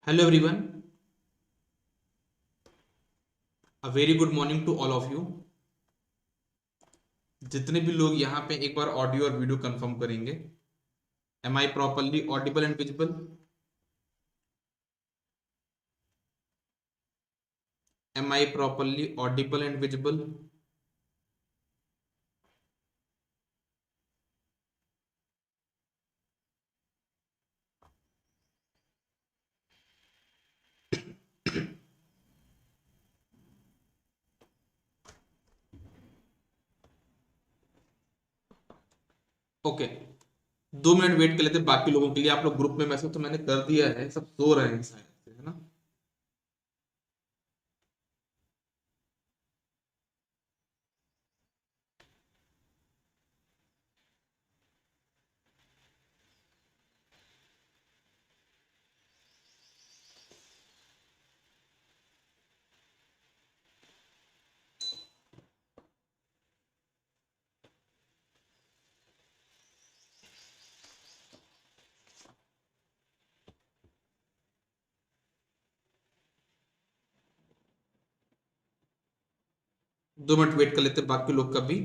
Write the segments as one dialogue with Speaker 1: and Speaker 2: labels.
Speaker 1: Hello everyone, a very good morning to all of you. जितने भी लोग यहाँ पे एक बार ऑडियो और वीडियो कंफर्म करेंगे। Am I properly audible and visible? Am I properly audible and visible? Okay, 2 minute wait कर लेते हैं बाकी लोगों के लिए। आप लोग ग्रुप में मैसेज तो मैंने कर दिया है, सब सो रहे हैं शायद से, है ना? 2 मिनट वेट कर लेते हैं बाकी लोग का भी।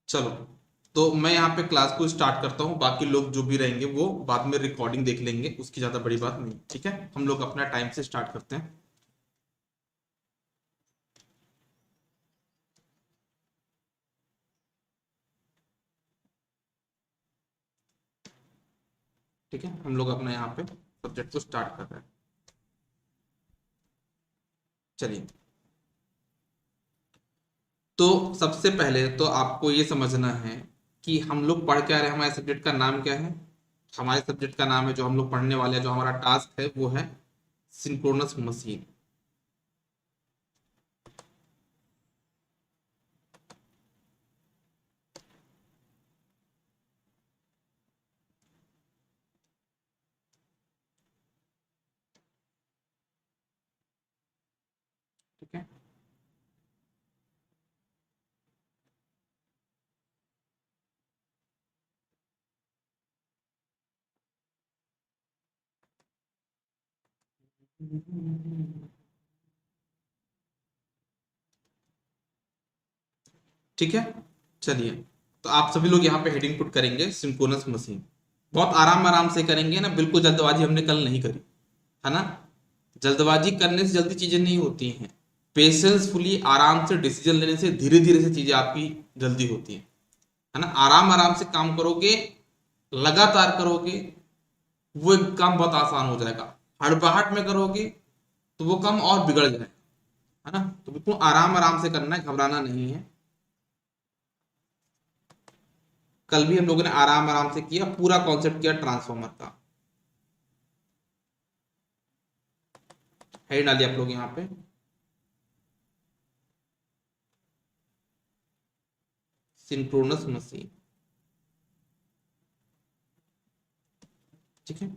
Speaker 1: चलो, तो मैं यहाँ पे क्लास को स्टार्ट करता हूँ। बाकी लोग जो भी रहेंगे वो बाद में रिकॉर्डिंग देख लेंगे, उसकी ज्यादा बड़ी बात नहीं। ठीक है, हम लोग अपना टाइम से स्टार्ट करते हैं। ठीक है, हम लोग अपना यहाँ पे सब्जेक्ट को स्टार्ट कर रहे हैं। चलिए, तो सबसे पहले तो आपको ये समझना है कि हम लोग पढ़ क्या रहे हैं, हमारे सब्जेक्ट का नाम क्या है। हमारे सब्जेक्ट का नाम है, जो हम लोग पढ़ने वाले हैं, जो हमारा टास्क है, वो है सिंक्रोनस मशीन। ठीक है, ठीक है। चलिए, तो आप सभी लोग यहाँ पे हेडिंग पुट करेंगे सिंक्रोनस मशीन। बहुत आराम आराम से करेंगे ना, बिल्कुल जल्दबाजी हमने कल नहीं करी, है ना? जल्दबाजी करने से जल्दी चीजें नहीं होती हैं। पेशेंसफुली आराम से डिसीजन लेने से धीरे धीरे से चीजें आपकी जल्दी होती हैं, है ना? आराम आराम से काम करोगे, लगातार करोगे, वो एक काम बहुत आसान हो जाएगा। हड़बड़ाहट में करोगे तो वो काम और बिगड़ जाएगा, है ना? तो बिल्कुल आराम आराम से करना है, घबराना नहीं है। कल भी हम लोगों ने आराम आराम से किया, पूरा कॉन्सेप्ट किया ट्रांसफॉर्मर का। हेड डालिए आप लोग यहाँ पे, सिंक्रोनस मशीन। ठीक है,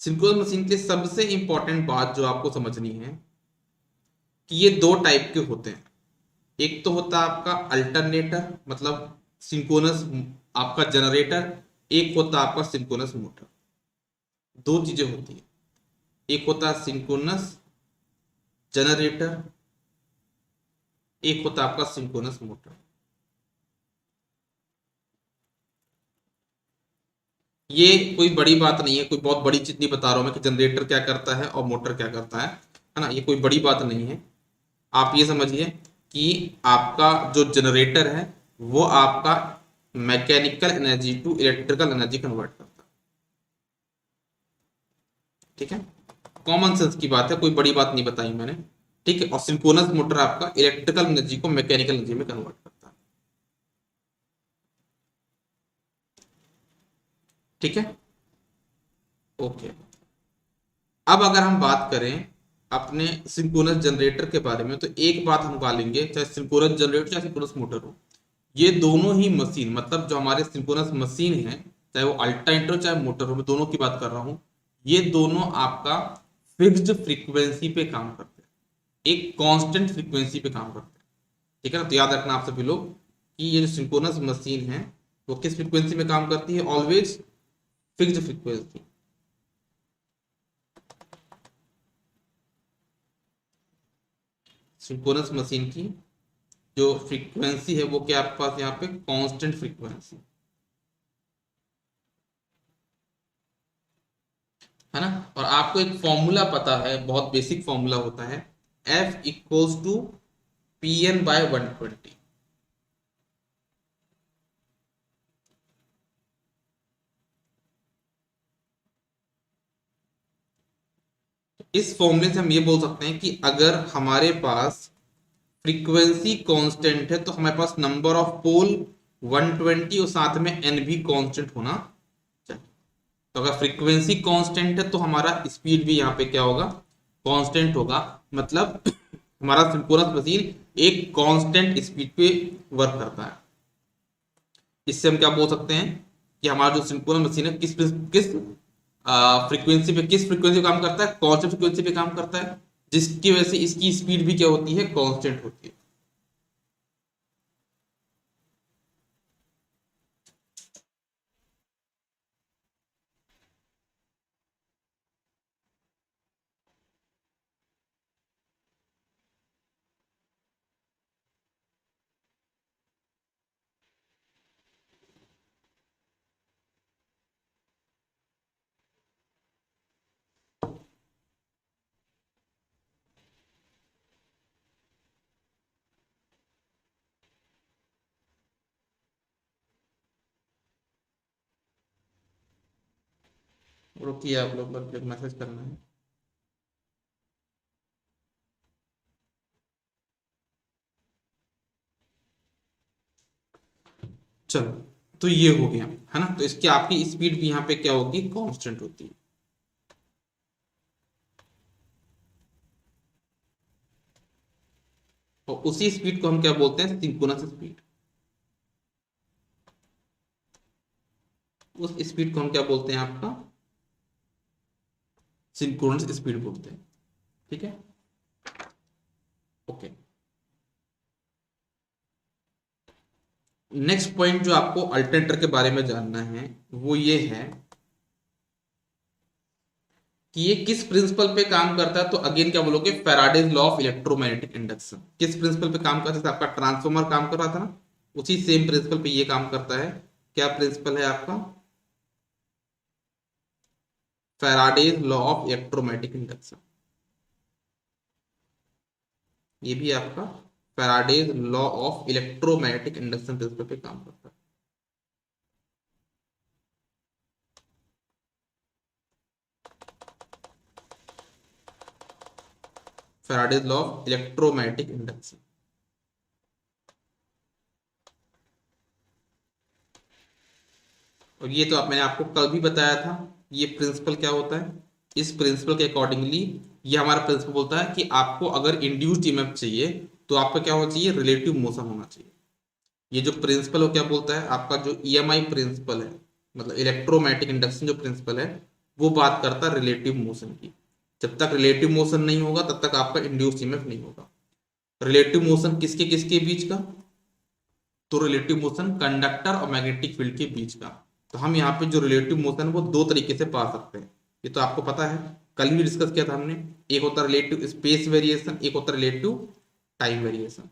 Speaker 1: सिंक्रोनस मशीन के सबसे इंपॉर्टेंट बात जो आपको समझनी है कि ये दो टाइप के होते हैं। एक तो होता है आपका अल्टरनेटर, मतलब सिंक्रोनस आपका जनरेटर। एक होता है आपका सिंक्रोनस मोटर। दो चीजें होती है, एक होता है सिंक्रोनस जनरेटर, एक होता है आपका सिंक्रोनस मोटर। ये कोई बड़ी बात नहीं है, कोई बहुत बड़ी चीज नहीं बता रहा हूं मैं कि जनरेटर क्या करता है और मोटर क्या करता है ना? ये कोई बड़ी बात नहीं है। आप ये समझिए कि आपका जो जनरेटर है वो आपका mechanical energy to electrical energy convert करता है। ठीक है, कॉमन सेंस की बात है, कोई बड़ी बात नहीं बताई मैंने। ठीक है, और सिंक्रोनस मोटर आपका इलेक्ट्रिकल एनर्जी को मैकेनिकल एनर्जी में कन्वर्ट करता है। ठीक है, ओके। अब अगर हम बात करें अपने सिंक्रोनस जनरेटर के बारे में, तो एक बात हम निकालेंगे, चाहे सिंक्रोनस जनरेटर चाहे सिंक्रोनस मोटर हो, ये दोनों ही मशीन, मतलब जो हमारे सिंक्रोनस मशीन है, चाहे वो अल्टरनेटर चाहे मोटर हो, मैं दोनों की बात कर रहा हूँ, ये दोनों आपका फिक्स्ड फ्रीक्वेंसी पे काम करते हैं, एक कांस्टेंट फ्रीक्वेंसी पे काम करते हैं। ठीक है ना? तो याद रखना आप सभी लोग कि ये जो सिंक्रोनस मशीन है वो किस फ्रीक्वेंसी में काम करती है, always fixed frequency. Synchronous machine की जो फ्रीक्वेंसी है वो क्या आपके पास यहाँ पे कांस्टेंट फ्रीक्वेंसी है ना। और आपको एक फॉर्मूला पता है, बहुत बेसिक फॉर्मूला होता है, F equals to P N by 120। इस फॉर्मूले से हम ये बोल सकते हैं कि अगर हमारे पास फ्रीक्वेंसी कांस्टेंट है तो हमारे पास नंबर ऑफ पोल 120 और साथ में एन भी कांस्टेंट होना चाहिए। तो अगर फ्रीक्वेंसी कांस्टेंट है तो हमारा स्पीड भी यहाँ पे क्या होगा, कांस्टेंट होगा। मतलब हमारा सिंक्रोनस मशीन एक कांस्टेंट स्पीड पे वर्क करता है। इससे हम क्या बोल सकते हैं कि हमारा जो सिंक्रोनस मशीन है किस किस फ्रीक्वेंसी पे, किस फ्रीक्वेंसी पे काम करता है, कांस्टेंट फ्रीक्वेंसी पे काम करता है, जिसकी वजह से इसकी स्पीड भी क्या होती है, कांस्टेंट होती है। रुकिए, आप लोग बस एक मैसेज करना है। चलो, तो ये हो गया है ना। तो इसकी आपकी स्पीड भी यहाँ पे क्या होगी, कांस्टेंट होती है। और उसी स्पीड को हम क्या बोलते हैं, सिंक्रोनस स्पीड। उस स्पीड को हम क्या बोलते हैं, आपका सिंक्रोनस स्पीड बोलते हैं। ठीक है, ओके। नेक्स्ट पॉइंट जो आपको अल्टरनेटर के बारे में जानना है वो ये है कि ये किस प्रिंसिपल पे काम करता है। तो अगेन क्या बोलोगे, Faraday's law of electromagnetic induction. किस प्रिंसिपल पे काम करता है, जैसे आपका ट्रांसफॉर्मर काम कर रहा था ना, उसी सेम प्रिंसिपल पे ये काम करता है। क्या प्रिंसिपल है आपका, Faraday's law of electromagnetic induction. ये भी आपका Faraday's law of electromagnetic induction principal पे काम करता है। Faraday's law of electromagnetic induction. और ये तो मैंने आपको कल भी बताया था, ये प्रिंसिपल क्या होता है। इस प्रिंसिपल के अकॉर्डिंगली ये हमारा प्रिंसिपल बोलता है कि आपको अगर इंड्यूस्ड ईएमएफ चाहिए तो आपका क्या होना चाहिए, रिलेटिव मोशन होना चाहिए। ये जो प्रिंसिपल वो क्या बोलता है, आपका जो ईएमआई प्रिंसिपल है, मतलब इलेक्ट्रोमैग्नेटिक इंडक्शन जो प्रिंसिपल है, वो बात करता है रिलेटिव मोशन की। जब तक रिलेटिव मोशन नहीं होगा तब तक आपका इंड्यूस्ड ईएमएफ नहीं होगा। रिलेटिव मोशन किसके किसके बीच का, तो रिलेटिव मोशन कंडक्टर और मैग्नेटिक फील्ड के बीच का। तो हम यहाँ पे जो रिलेटिव मोशन है वो दो तरीके से पा सकते हैं, ये तो आपको पता है, कल भी डिस्कस किया था हमने। एक होता है रिलेटिव स्पेस वेरिएशन, एक होता है रिलेटिव टाइम वेरिएशन।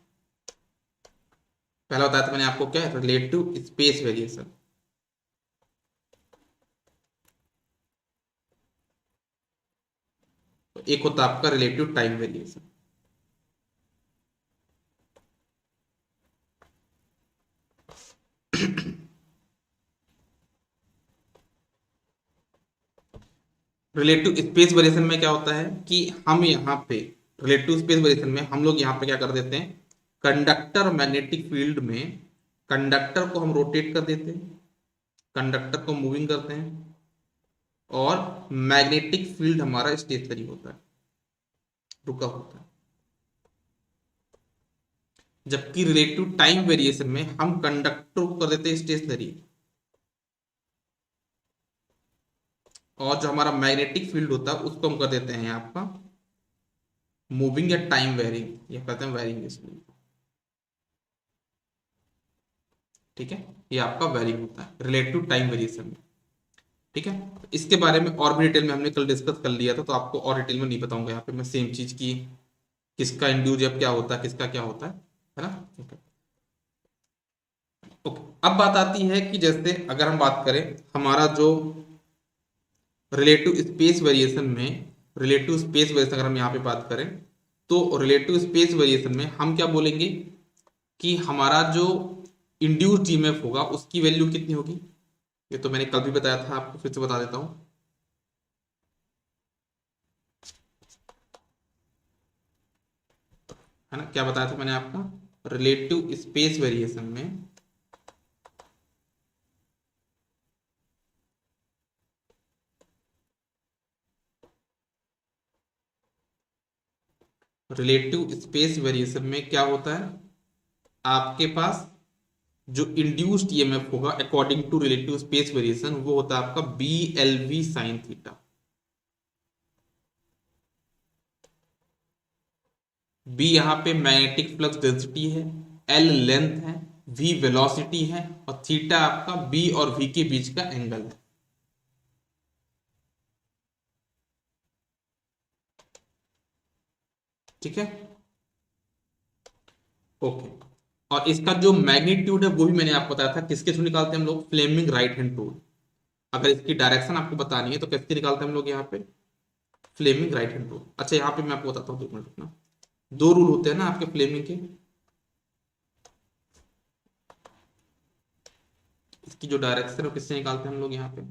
Speaker 1: पहला बताया था मैंने आपको, क्या है, रिलेटिव स्पेस वेरिएशन। तो एक होता है आपका relative time variation. Relative space variation में क्या होता है कि हम यहाँ पे रिलेटिव स्पेस वेरिएशन में हम लोग यहाँ पे क्या कर देते हैं, कंडक्टर मैग्नेटिक फील्ड में कंडक्टर को हम रोटेट कर देते हैं, कंडक्टर को मूविंग करते हैं, और मैग्नेटिक फील्ड हमारा स्टेशनरी होता है। रुका होता है। जबकि रिलेटिव टाइम वेरिएशन में हम कंडक्टर को कर देते हैं स्टेशनरी, और जो हमारा मैग्नेटिक फील्ड होता है उसको हम कर देते हैं आपका मूविंग या टाइम वेरिंग, या कहते हैं वेरिंग इसमें। ठीक है, ये आपका वेरिंग होता है रिलेटिव टाइम वेरिएशन में। ठीक है, इसके बारे में और भी डिटेल में हमने कल डिस्कस कर लिया था, तो आपको और डिटेल में नहीं बताऊंगा यहाँ पे मैं सेम चीज की, किसका इंड्यूज क्या होता है, किसका क्या होता है ना। ओके ओके, अब बात आती है कि जैसे अगर हम बात करें हमारा जो रिलेटिव स्पेस वेरिएशन में, रिलेटिव स्पेस वेरिएशन अगर हम यहाँ पे बात करें, तो रिलेटिव स्पेस वेरिएशन में हम क्या बोलेंगे कि हमारा जो इंड्यूस्ड ईएमएफ होगा उसकी वैल्यू कितनी होगी। ये तो मैंने कल भी बताया था, आपको फिर से बता देता हूं। है ना, क्या बताया था मैंने आपका, रिलेटिव स्पेस वेरिएशन में रिलेटिव स्पेस वेरिएशन में क्या होता है, आपके पास जो इंड्यूस्ड ईएमएफ होगा according to relative space variation वो होता है आपका B L V sine theta. B यहाँ पे मैग्नेटिक फ्लक्स डेंसिटी है, एल लेंथ है, वी वेलोसिटी है, और थीटा आपका बी और वी के बीच का एंगल है। ठीक है, ओके। और इसका जो मैग्नीट्यूड है वो भी मैंने आपको बताया था, किसके थ्रू निकालते हैं हम लोग, फ्लेमिंग राइट हैंड रूल। अगर इसकी डायरेक्शन आपको बतानी है तो कैसे निकालते हैं हम लोग यहाँ पे, फ्लेमिंग राइट हैंड रूल। अच्छा यहाँ पे मैं आपको बताता हूँ, 2 मिनट रुकना। 2 रूल होते हैं ना आपके फ्लेमिंग के, इसकी जो डायरेक्शन है वो किससे निकालते हैं हम लोग यहाँ पे,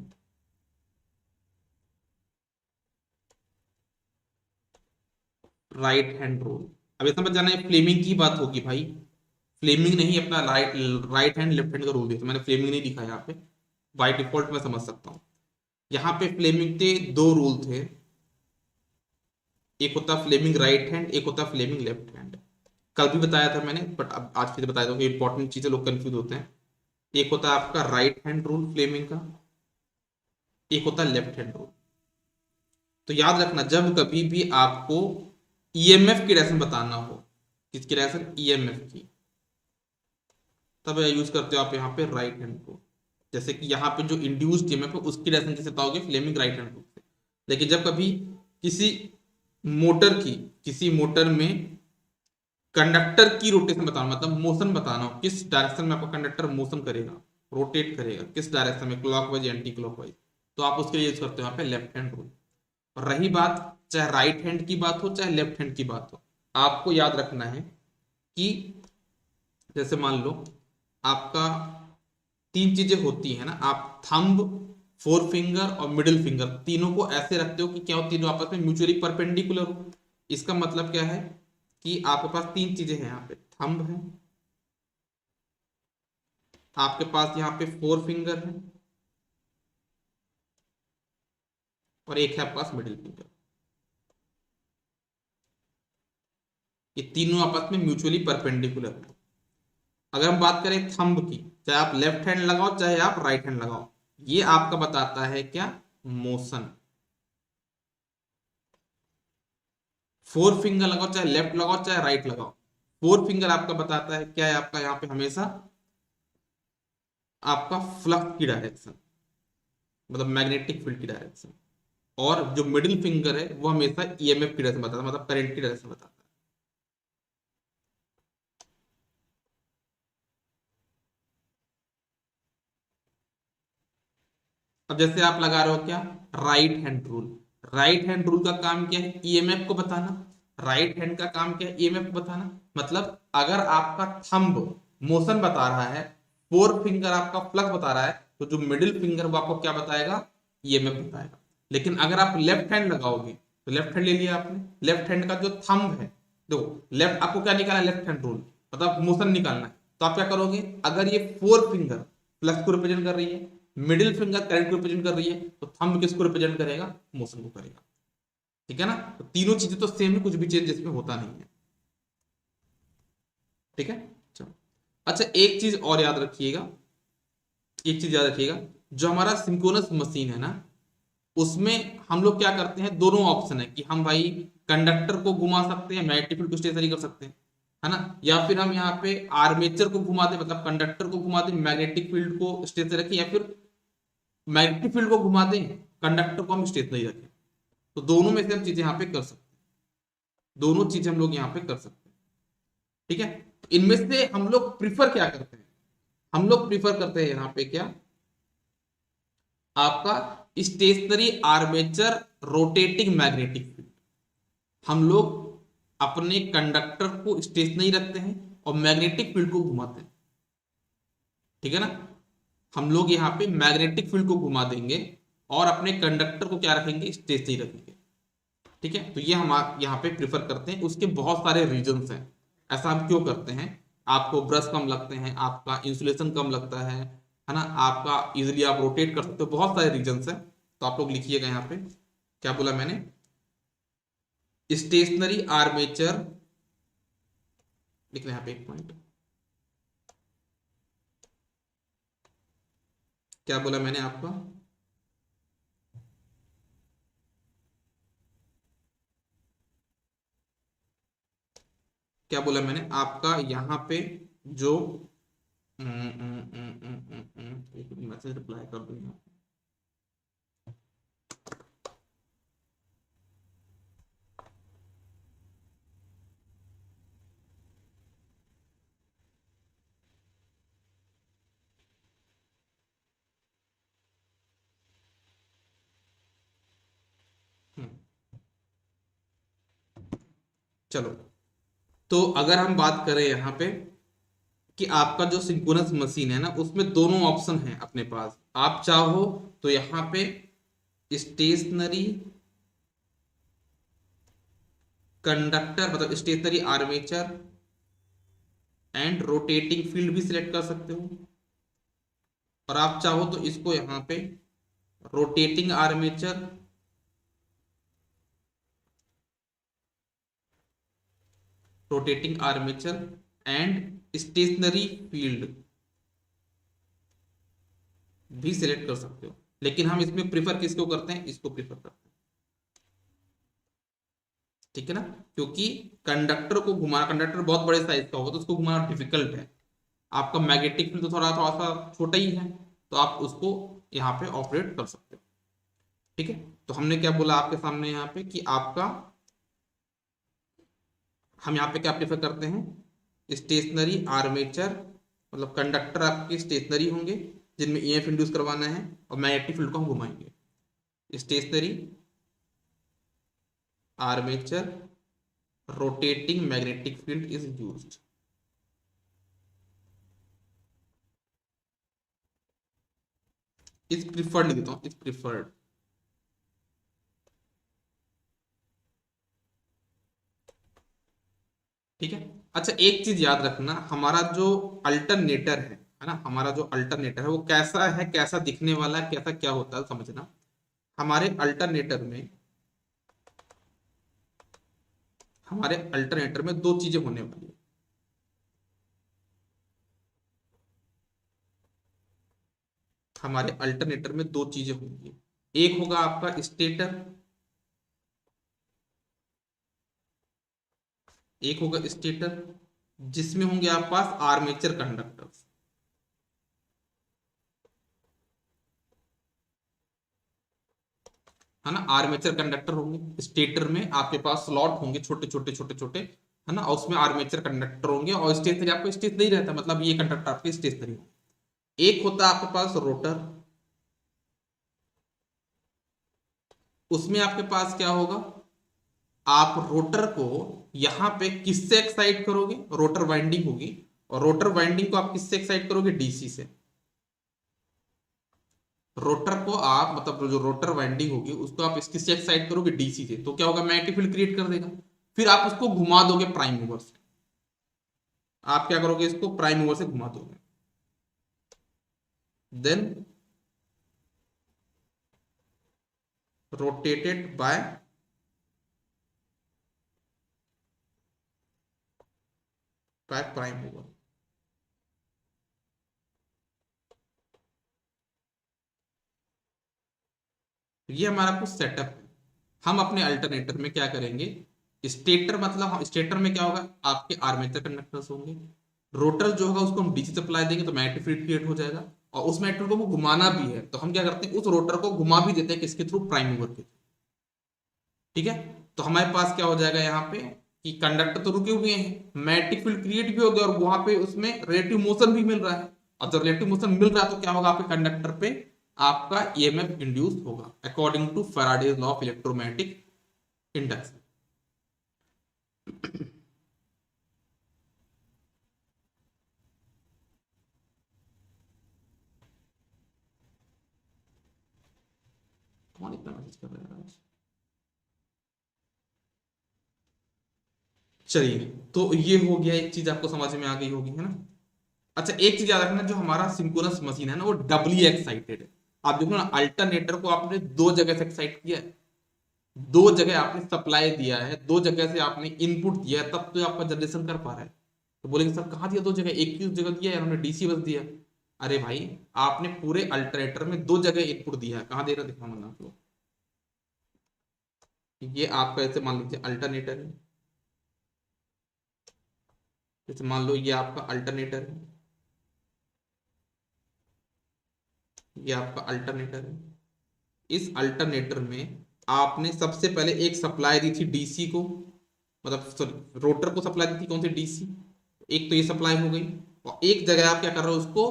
Speaker 1: राइट हैंड रूल। अब ये समझ जाना है फ्लेमिंग की बात होगी भाई, फ्लेमिंग नहीं अपना right right hand left hand का रूल दिया, तो मैंने फ्लेमिंग नहीं लिखा यहाँ पे, बाय डिफॉल्ट मैं समझ सकता हूँ। यहाँ पे फ्लेमिंग के 2 रूल थे, एक होता फ्लेमिंग राइट हैंड, एक होता फ्लेमिंग लेफ्ट हैंड। कल भी बताया था मैंने, बट अब आज फिर बताया था, इंपॉर्टेंट चीजें लोग कंफ्यूज होते हैं। एक होता है आपका राइट हैंड रूल फ्लेमिंग का, एक होता है लेफ्ट हैंड रूल। तो याद रखना जब कभी भी आपको ईएमएफ की डायरेक्शन बताना हो, किसकी डायरेक्शन, ईएमएफ की, तब यूज करते हो आप यहाँ पे राइट हैंड रूल। जैसे कि यहाँ पे जो इंड्यूस्ड ईएमएफ है उसकी डायरेक्शन कैसे बताओगे, फ्लेमिंग राइट हैंड रूल से। लेकिन जब कभी किसी मोटर की, किसी मोटर में कंडक्टर की रोटेशन बताना, मतलब मोशन बताना हो, किस डायरेक्शन में आपका कंडक्टर मोशन करेगा, रोटेट करेगा, किस डायरेक्शन में, क्लॉकवाइज एंटी क्लॉकवाइज, तो आप उसके लिए यूज करते हो यहाँ पे लेफ्ट हैंड रूल। और रही बात चाहे राइट हैंड की बात हो चाहे लेफ्ट हैंड की बात हो, आपको याद रखना है कि जैसे मान लो आपका 3 चीजें होती है ना, आप थंब, फोर फिंगर और मिडिल फिंगर तीनों को ऐसे रखते हो कि क्या हो, तीनों आपस में म्यूचुअली परपेंडिकुलर हो। इसका मतलब क्या है कि आपके पास 3 चीजें हैं, यहाँ पे थंब है, आपके पास यहाँ पे फोर फिंगर है, और एक है आपके पास मिडिल फिंगर। ये तीनों आपस में म्यूचुअली परपेंडिकुलर है। अगर हम बात करें थंब की, चाहे आप लेफ्ट हैंड लगाओ चाहे आप राइट हैंड लगाओ, ये आपका बताता है क्या, मोशन। फोर फिंगर लगाओ, चाहे लेफ्ट लगाओ चाहे राइट लगाओ, फोर फिंगर आपका बताता है क्या है, आपका यहाँ पे हमेशा आपका फ्लक्स की डायरेक्शन, मतलब मैग्नेटिक फील्ड की डायरेक्शन। और जो मिडिल फिंगर है वो हमेशा ईएमएफ की डायरेक्शन बताता है, मतलब करंट की डायरेक्शन बताता है। अब जैसे आप लगा रहे हो क्या, right hand rule. Right hand rule का काम क्या है, ईएमएफ को बताना। राइट हैंड का काम क्या है, ईएमएफ को बताना। मतलब अगर आपका थंब मोशन बता रहा है, फोर फिंगर आपका फ्लक्स बता रहा है, तो जो मिडिल फिंगर वो आपको क्या बताएगा, ईएमएफ बताएगा। लेकिन अगर आप लेफ्ट हैंड लगाओगे, तो लेफ्ट हैंड ले लिया आपने, लेफ्ट हैंड का जो थंब है, देखो लेफ्ट आपको क्या निकालना है, लेफ्ट हैंड रूल, मतलब मोशन निकालना है। तो आप क्या करोगे, अगर ये फोर फिंगर फ्लक्स को रिप्रेजेंट कर रही है, मिडिल फिंगर करंट को रिप्रेजेंट कर रही है, तो थंब किसको रिप्रेजेंट करेगा, मोशन को करेगा। ठीक है ना। तो तीनों चीजें तो सेम है, कुछ भी चेंज इसमें होता नहीं है। ठीक है, चलो। अच्छा एक चीज और याद रखिएगा, एक चीज याद रखिएगा, जो हमारा सिंक्रोनस मशीन है ना, उसमें हम लोग क्या करते हैं, दोनों ऑप्शन है कि हम भाई कंडक्टर को घुमा सकते हैं, मैग्नेटिक फील्ड को स्टेशनरी कर सकते हैं, है ना, या फिर हम यहाँ पे आर्मेचर को घुमा दें, मतलब कंडक्टर को घुमा दें, मैग्नेटिक फील्ड को स्टेशनरी रखें, या फिर मैग्नेटिक फील्ड को घुमा दें, कंडक्टर को हम स्टेशनरी रखें। तो दोनों में से हम चीजें यहाँ पे कर सकते हैं, दोनों चीजें हम लोग यहाँ पे कर सकते हैं। ठीक है, तो इनमें से हम लोग प्रिफर क्या करते हैं, हम लोग प्रिफर करते हैं यहाँ पे क्या, आपका stationary armature rotating magnetic field. हम लोग अपने कंडक्टर को स्टेशनरी रखते हैं और मैग्नेटिक फील्ड को घुमाते हैं। ठीक है ना, हम लोग यहाँ पे मैग्नेटिक फील्ड को घुमा देंगे और अपने कंडक्टर को क्या रखेंगे, स्टेशनरी रखेंगे। ठीक है, तो ये हम यहाँ पे प्रिफर करते हैं। उसके बहुत सारे रीजंस हैं, ऐसा हम क्यों करते हैं, आपको ब्रश कम लगते हैं, आपका इंसुलेशन कम लगता है ना, आपका इजिली आप रोटेट कर सकते हो, बहुत सारे रीजंस हैं। तो आप लोग लिखिएगा यहाँ पे, क्या बोला मैंने, स्टेशनरी आर्मेचर, लिख रहे हैं यहाँ पे एक पॉइंट, क्या बोला मैंने आपका, क्या बोला मैंने आपका यहाँ पे जो एक मैसेज रिप्लाई कर दूंगा। चलो, तो अगर हम बात करें यहाँ पे कि आपका जो सिंक्रोनस मशीन है ना, उसमें दोनों ऑप्शन है अपने पास। आप चाहो तो यहाँ पे स्टेशनरी कंडक्टर, मतलब stationary armature and rotating field भी सिलेक्ट कर सकते हो, और आप चाहो तो इसको यहाँ पे rotating armature, rotating armature and stationary field भी सिलेक्ट कर सकते हो। लेकिन हम इसमें प्रिफर किसको करते हैं, इसको प्रिफर करते हैं। ठीक है ना, क्योंकि कंडक्टर को घुमाना, कंडक्टर बहुत बड़े साइज का होगा तो उसको घुमाना डिफिकल्ट है। आपका मैग्नेटिक फील्ड तो थोड़ा थोड़ा सा छोटा ही है, तो आप उसको यहाँ पे ऑपरेट कर सकते हो। ठीक है, तो हमने क्या बोला आपके सामने यहाँ पे कि आपका, हम यहाँ पे क्या प्रेफर करते हैं, स्टेशनरी आर्मेचर, मतलब कंडक्टर आपके स्टेशनरी होंगे जिनमें ईएमएफ इंड्यूस करवाना है, और मैग्नेटिक फील्ड को हम घुमाएंगे। Stationary armature rotating magnetic field is used. Is preferred लिख देता हूँ, इज प्रिफर्ड। ठीक है, अच्छा एक चीज याद रखना, हमारा जो अल्टरनेटर है ना, हमारा जो अल्टरनेटर है वो कैसा है, कैसा दिखने वाला है, कैसा क्या होता है समझना। हमारे अल्टरनेटर में, हमारे अल्टरनेटर में दो चीजें होने वाली है। हमारे अल्टरनेटर में दो चीजें होंगी, एक होगा आपका स्टेटर, एक होगा स्टेटर जिसमें होंगे आप पास आर्मेचर कंडक्टर्स, है ना, आर्मेचर कंडक्टर होंगे स्टेटर में, आपके पास स्लॉट होंगे छोटे छोटे छोटे छोटे, है ना, और उसमें आर्मेचर कंडक्टर होंगे, और स्टेशनरी आपको स्टेशनरी रहता है, मतलब ये कंडक्टर आपके स्टेशनरी हो। एक होता है आपके पास रोटर, उसमें आपके पास क्या होगा, आप रोटर को यहां पे किससे एक्साइट करोगे, रोटर वाइंडिंग होगी, और रोटर वाइंडिंग को आप किससे एक्साइट करोगे, डीसी से। रोटर को आप, मतलब जो रोटर वाइंडिंग होगी उसको आप किससे एक्साइट करोगे, डीसी से, तो क्या होगा, मैग्नेटिक फील्ड क्रिएट कर देगा। फिर आप उसको घुमा दोगे प्राइम मूवर से, आप क्या करोगे, इसको प्राइम मूवर से घुमा दोगे, then rotated by prime mover. ये हमारा कुछ सेटअप है। हम अपने अल्टरनेटर में क्या करेंगे, स्टेटर मतलब स्टेटर में क्या होगा, आपके आर्मेचर कंडक्टर्स होंगे। रोटर जो होगा उसको हम डीसी सप्लाई देंगे तो मैग्नेटिक फील्ड क्रिएट हो जाएगा, और उस मैग्नेट को वो घुमाना भी है तो हम क्या करते हैं, उस रोटर को घुमा भी देते हैं किसके थ्रू, प्राइम मूवर के। ठीक है, तो हमारे पास क्या हो जाएगा यहाँ पे कि कंडक्टर तो रुके हुए हैं, मैग्नेटिक फील्ड क्रिएट भी हो गया और वहां पे उसमें रिलेटिव मोशन भी मिल रहा है। और जब रिलेटिव मोशन मिल रहा है तो क्या होगा, आपके कंडक्टर पे आपका ईएमएफ इंड्यूस होगा according to Faraday's law of electromagnetic induction. कौन इतना मैसेज कर रहा है आज। चलिए, तो ये हो गया, एक चीज आपको समझ में आ गई होगी, है ना। अच्छा, एक चीज याद रखना, जो हमारा सिंक्रोनस मशीन है ना वो डबली एक्साइटेड है। आप देखो ना, अल्टरनेटर को आपने दो जगह से एक्साइट किया है, दो जगह आपने सप्लाई दिया है, दो जगह से आपने इनपुट दिया है, तब तो आपका जनरेशन कर पा रहा है। तो बोलेंगे सर कहाँ दिया दो जगह, एक ही जगह दिया है, उन्होंने डीसी बस दिया। अरे भाई, आपने पूरे अल्टरनेटर में दो जगह इनपुट दिया है, कहाँ दे रहा दिखा मतलब आप लोग। ये आपका ऐसे मान लीजिए अल्टरनेटर है, जैसे मान लो ये आपका अल्टरनेटर है, ये आपका अल्टरनेटर है। इस अल्टरनेटर में आपने सबसे पहले एक सप्लाई दी थी डीसी को, मतलब सॉरी रोटर को सप्लाई दी थी, कौन सी, डीसी। एक तो ये सप्लाई हो गई, और एक जगह आप क्या कर रहे हो, उसको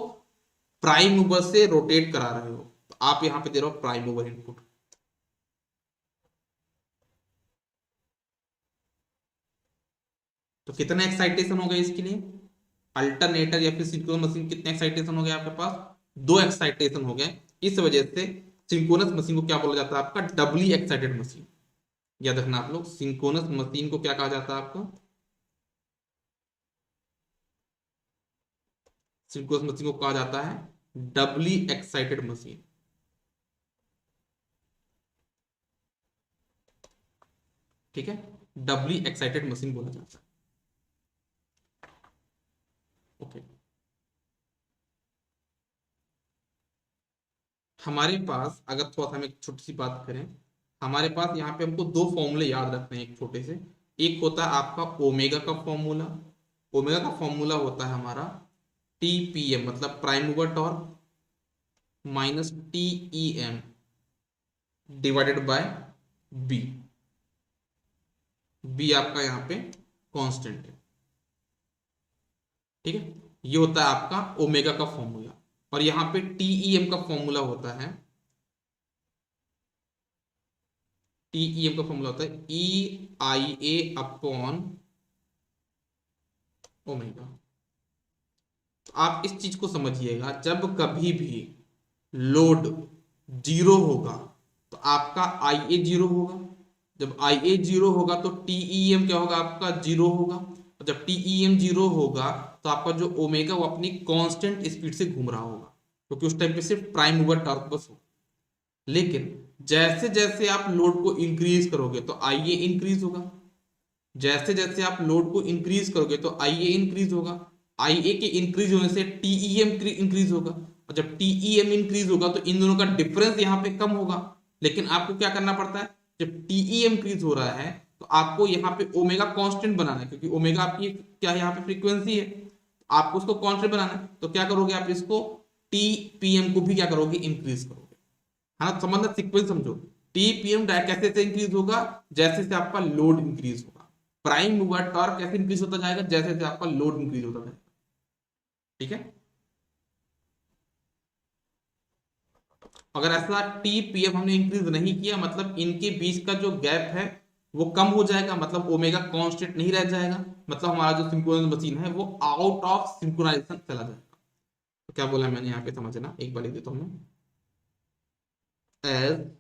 Speaker 1: प्राइम मूवर से रोटेट करा रहे हो, तो आप यहां पे दे रहे हो प्राइम मूवर इनपुट। तो कितना एक्साइटेशन हो गया इसके लिए, अल्टरनेटर या फिर सिंक्रोनस मशीन, कितने एक्साइटेशन हो गए आपके पास, दो एक्साइटेशन हो गए। इस वजह से सिंक्रोनस मशीन को क्या बोला जाता है, आपका डबली एक्साइटेड मशीन। याद रखना आप लोग, सिंक्रोनस मशीन को क्या कहा जाता है आपका, सिंक्रोनस मशीन को कहा जाता है डबली एक्साइटेड मशीन। ठीक है, डबली एक्साइटेड मशीन बोला जाता है। ओके, हमारे पास अगर थोड़ा सा हम एक छोटी सी बात करें, हमारे पास यहाँ पे हमको दो फॉर्मूले याद रखने हैं, एक छोटे से। एक होता है आपका ओमेगा का फॉर्मूला, ओमेगा का फॉर्मूला होता है हमारा टीपीएम मतलब prime mover torque minus TEM divided by B. B आपका यहाँ पे कांस्टेंट है। ठीक है, ये होता है आपका ओमेगा का फॉर्मूला, और यहाँ पे टीईएम का फॉर्मूला होता है, टीईएम का फॉर्मूला होता है ई आई ए अपॉन ओमेगा। तो आप इस चीज को समझिएगा, जब कभी भी लोड जीरो होगा तो आपका आई ए जीरो होगा, जब आई ए जीरो होगा तो टीईएम क्या होगा, आपका जीरो होगा, और जब टीईएम जीरो होगा तो आपका जो ओमेगा वो अपनी कांस्टेंट स्पीड से घूम रहा होगा, क्योंकि उस टाइम पे सिर्फ प्राइम मूवर टॉर्क बस हो। लेकिन जैसे जैसे आप लोड को इंक्रीज करोगे तो आई ए इंक्रीज होगा, जैसे जैसे आप लोड को इंक्रीज करोगे तो आई ए इंक्रीज होगा, आई ए के इंक्रीज होने से टीईएम इंक्रीज होगा, और जब टीईएम इंक्रीज होगा तो इन दोनों का डिफरेंस यहाँ पे कम होगा। लेकिन आपको क्या करना पड़ता है, जब टीईएम इंक्रीज हो रहा है तो आपको यहाँ पे ओमेगा कांस्टेंट बनाना है, क्योंकि ओमेगा आपकी क्या है, यहाँ पे फ्रीक्वेंसी है, आपको उसको कांस्टेंट बनाना है। तो क्या करोगे आप, इसको टीपीएम को भी क्या करोगे, इंक्रीज करोगे। हाँ, समझना, सीक्वेंस समझो। टीपीएम कैसे से इंक्रीज होगा, जैसे से आपका लोड इंक्रीज होगा। प्राइम मूवर टॉर्क कैसे इंक्रीज होता जाएगा, जैसे जैसे आपका लोड इंक्रीज होता जाएगा। ठीक है, अगर ऐसा टीपीएफ हमने इंक्रीज नहीं किया, मतलब इनके बीच का जो गैप है वो कम हो जाएगा, मतलब ओमेगा कांस्टेंट नहीं रह जाएगा, मतलब हमारा जो सिंक्रोनाइज मशीन है वो आउट ऑफ सिंक्रोनाइजेशन चला जाएगा। तो क्या बोला मैंने यहाँ पे, समझना, एक बार लिख देता हूँ मैं, एज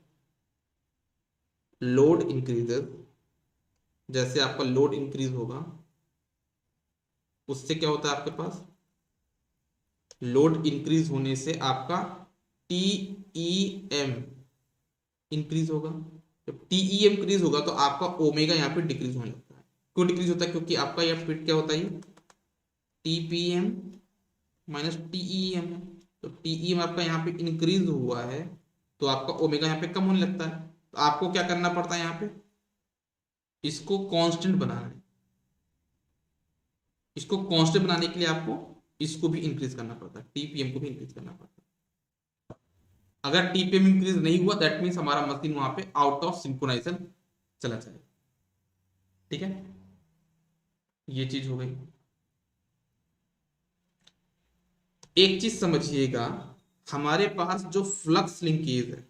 Speaker 1: लोड इंक्रीजेस, जैसे आपका लोड इंक्रीज होगा उससे क्या होता है आपके पास, लोड इंक्रीज होने से आपका टीईएम इंक्रीज होगा। जब टीईएम इंक्रीज होगा तो आपका ओमेगा यहाँ पे डिक्रीज होने लगता है। क्यों डिक्रीज होता है, क्योंकि आपका यहाँ फिट क्या होता है, TPM माइनस TEM, तो TEM आपका यहाँ पे इंक्रीज हुआ है तो आपका ओमेगा यहाँ पे कम होने लगता है। तो आपको क्या करना पड़ता है यहाँ पे, इसको कांस्टेंट बनाना है। इसको कांस्टेंट बनाने के लिए आपको इसको भी इंक्रीज करना पड़ता है, TPM को भी इंक्रीज करना पड़ता है। अगर TPM इंक्रीज नहीं हुआ दैट मीन्स हमारा मशीन वहां पे आउट ऑफ सिंक्रोनाइजेशन चला जाएगा। ठीक है, ये चीज हो गई। एक चीज समझिएगा, हमारे पास जो फ्लक्स लिंकेज है,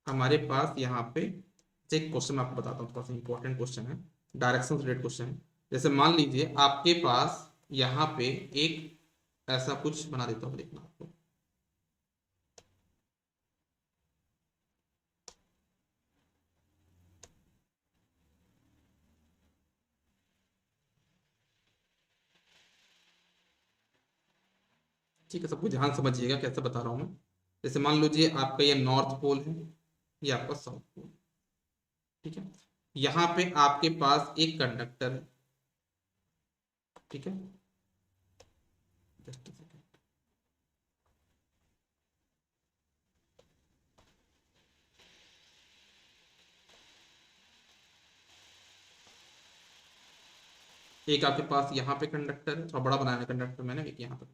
Speaker 1: हमारे पास यहाँ पे एक क्वेश्चन आपको बताता हूँ, थोड़ा सा इंपॉर्टेंट क्वेश्चन है, डायरेक्शन रिलेटेड क्वेश्चन है। जैसे मान लीजिए आपके पास यहाँ पे एक ऐसा कुछ बना देता हूँ, देखना आपको। ठीक है, सबको ध्यान समझिएगा कैसे बता रहा हूँ मैं। जैसे मान लीजिए आपका ये नॉर्थ पोल है, ये आपका साउथ पोल। ठीक है, यहाँ पे आपके पास एक कंडक्टर है। ठीक है, जस्ट एक आपके पास यहाँ पे कंडक्टर है, थोड़ा बड़ा बनाया है कंडक्टर मैंने, एक यहाँ पे।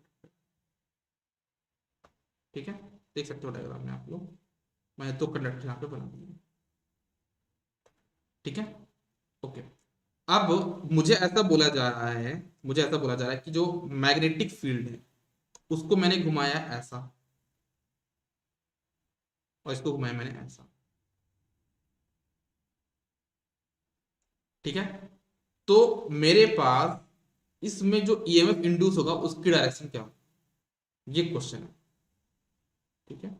Speaker 1: ठीक है, देख सकते हो डायग्राम में आप लोग, मैंने दो कंडक्टर यहाँ पे बना दिए। ठीक है, ओके। अब मुझे ऐसा बोला जा रहा है, मुझे ऐसा बोला जा रहा है कि जो मैग्नेटिक फील्ड है उसको मैंने घुमाया ऐसा, और इसको घुमाया मैंने ऐसा। ठीक है, तो मेरे पास इसमें जो ईएमएफ इंड्यूस होगा उसकी डायरेक्शन क्या होगी, ये क्वेश्चन है। ठीक है,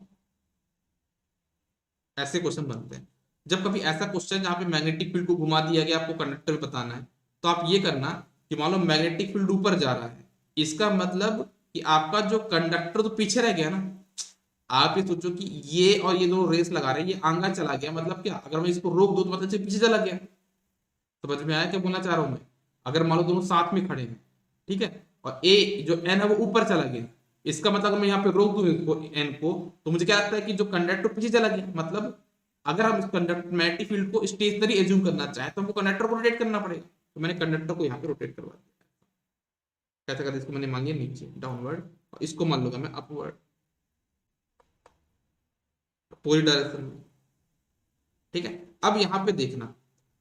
Speaker 1: ऐसे क्वेश्चन बनते हैं। जब कभी ऐसा क्वेश्चन जहां पे मैग्नेटिक फील्ड को घुमा दिया गया, आपको कंडक्टर बताना है, तो आप ये करना कि मान लो मैग्नेटिक फील्ड ऊपर जा रहा है, इसका मतलब कि आपका जो कंडक्टर तो पीछे रह गया ना। आप ये सोचो कि ये और ये दोनों रेस लगा रहे हैं, ये आगे चला गया, मतलब क्या, अगर मैं इसको रोक दूं तो मतलब से पीछे चला गया। समझ में आया क्या बोलना चाह रहा हूं मैं? अगर मान लो दोनों साथ में खड़े हैं, ठीक है, और ए जो एन है वो ऊपर चला गया, इसका मतलब अगर मैं यहाँ पे रोक दूं इसको एन को, तो मुझे क्या लगता है कि जो कंडक्टर पीछे चला गया, मतलब अगर हम इस कंडक्टर मैग्नेटिक फील्ड को स्टेशनरी एज्यूम करना चाहें तो हमको कंडक्टर को रोटेट करना पड़ेगा। तो मैंने कंडक्टर को यहाँ पे रोटेट करवा दिया। कैसे कर, इसको मैंने मान लिया नीचे डाउनवर्ड, और इसको मान लूंगा मैं अपवर्ड, पूरी डायरेक्शन में। ठीक है, अब यहाँ पे देखना,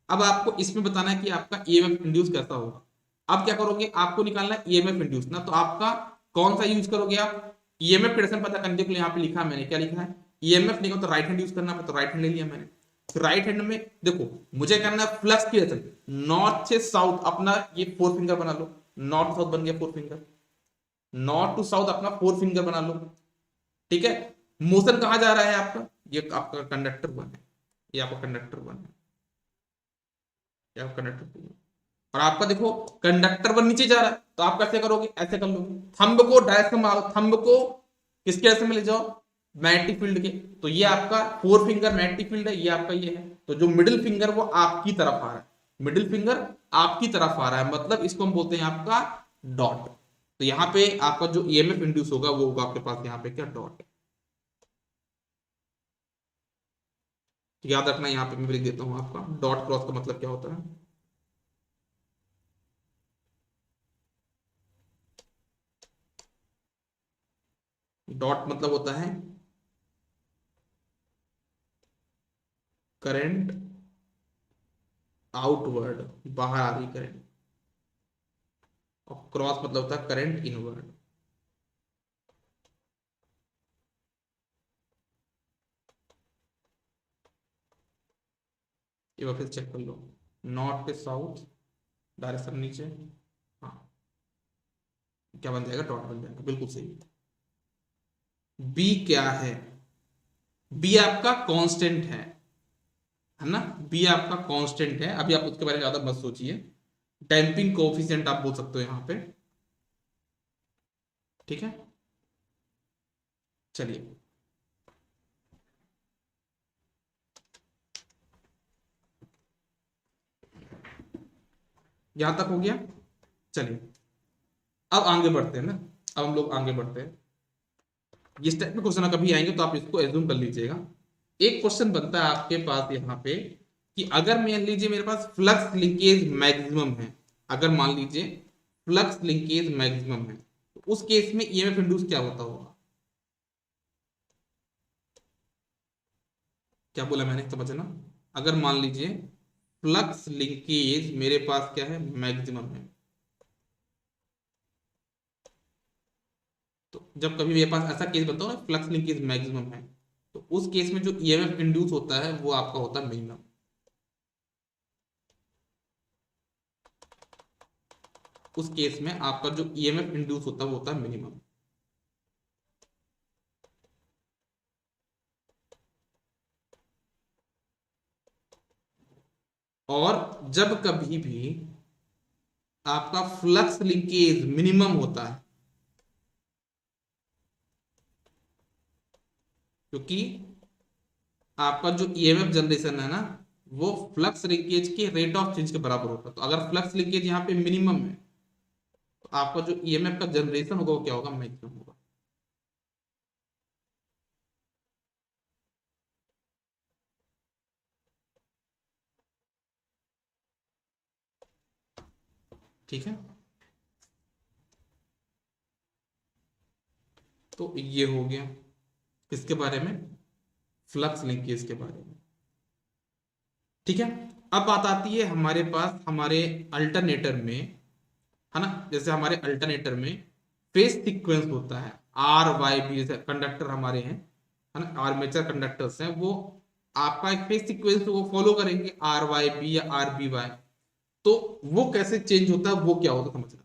Speaker 1: अब आपको इसमें बताना है कि आपका ईएमएफ इंड्यूस कैसा होगा। अब क्या करोगे, आपको निकालना है ईएमएफ इंड्यूस ना, तो आपका कौन सा यूज करोगे आप, ईएमएफ प्रेडिक्शन पता करने के लिए यहाँ पे लिखा है मैंने, क्या लिखा है, ईएमएफ निकाल तो राइट हैंड यूज करना है, तो राइट हैंड ले लिया मैंने। तो राइट हैंड में देखो मुझे करना है फ्लक्स की डायरेक्शन नॉर्थ से साउथ, अपना ये फोर फिंगर बना लो, नॉर्थ साउथ बन गया four finger, north to south अपना फोर फिंगर बना लो। ठीक है, मोशन कहां जा रहा है आपका, ये आपका कंडक्टर वन है, ये आपका कंडक्टर वन है, ये आपका कंडक्टर टू है। और आपका देखो कंडक्टर वन नीचे जा रहा है, तो आप कैसे करोगे, ऐसे कर लोगे, थंब को डायरेक्शन मारो, थंब को किसके डायरेक्शन में ले जाओ, मैग्नेटिक फील्ड के। तो ये आपका फोर फिंगर मैग्नेटिक फील्ड है, ये आपका ये है, तो जो मिडिल फिंगर वो आपकी तरफ आ रहा है, मिडिल फिंगर आपकी तरफ आ रहा है, मतलब इसको हम बोलते हैं आपका डॉट। तो यहाँ पे आपका जो ईएमएफ इंड्यूस होगा वो होगा आपके पास यहाँ पे क्या, डॉट। तो याद रखना, यहाँ पे मैं लिख देता हूँ आपका डॉट क्रॉस का मतलब क्या होता है। डॉट मतलब होता है करंट आउटवर्ड, बाहर आ रही करंट, और क्रॉस मतलब होता है करंट इनवर्ड। ये बार फिर चेक कर लो, नॉर्थ पे साउथ, डायरेक्शन नीचे, हाँ, क्या बन जाएगा, डॉट बन जाएगा, बिल्कुल सही। बी क्या है, बी आपका कांस्टेंट है ना, बी आपका कांस्टेंट है, अभी आप उसके बारे में ज्यादा मत सोचिए, डैम्पिंग कोफिशिएंट आप बोल सकते हो यहाँ पे। ठीक है, चलिए, यहां तक हो गया। चलिए अब आगे बढ़ते हैं ना, अब हम लोग आगे बढ़ते हैं। इस टाइप में क्वेश्चन कभी आएंगे तो आप इसको एज्यूम कर लीजिएगा। एक क्वेश्चन बनता है आपके पास यहाँ पे कि अगर मान लीजिए मेरे पास फ्लक्स लिंकेज मैक्सिमम है, अगर मान लीजिए फ्लक्स लिंकेज मैक्सिमम है, तो उस केस में ईएमएफ इंड्यूस क्या होता होगा। क्या बोला मैंने, समझना। अगर मान लीजिए फ्लक्स लिंकेज मेरे पास क्या है, मैक्सिमम है, तो जब कभी मेरे पास ऐसा केस बनता हो ना फ्लक्स लिंकेज मैक्सिमम है, तो उस केस में जो ईएमएफ इंड्यूस होता है वो आपका होता है मिनिमम। उस केस में आपका जो ईएमएफ इंड्यूस होता है वो होता है मिनिमम। और जब कभी भी आपका फ्लक्स लिंकेज मिनिमम होता है, क्योंकि आपका जो ईएमएफ जनरेशन है ना वो फ्लक्स लिंकेज के रेट ऑफ चेंज के बराबर होता है। तो अगर फ्लक्स लिंकेज यहाँ पे मिनिमम है तो आपका जो ईएमएफ का जनरेशन होगा वो क्या होगा, मैक्सिमम होगा। ठीक है, तो ये हो गया इसके बारे में, फ्लक्स लिंकेज के बारे में। ठीक है, अब बात आती है हमारे पास हमारे अल्टरनेटर में, है ना। जैसे हमारे अल्टरनेटर में फेज सीक्वेंस होता है, आर वाई बी, जैसे कंडक्टर हमारे हैं, है ना, आर्मेचर कंडक्टर्स हैं, वो आपका एक फेज सीक्वेंस वो फॉलो करेंगे, आर वाई बी या आर बी वाई। तो वो कैसे चेंज होता है, वो क्या होता है, समझना।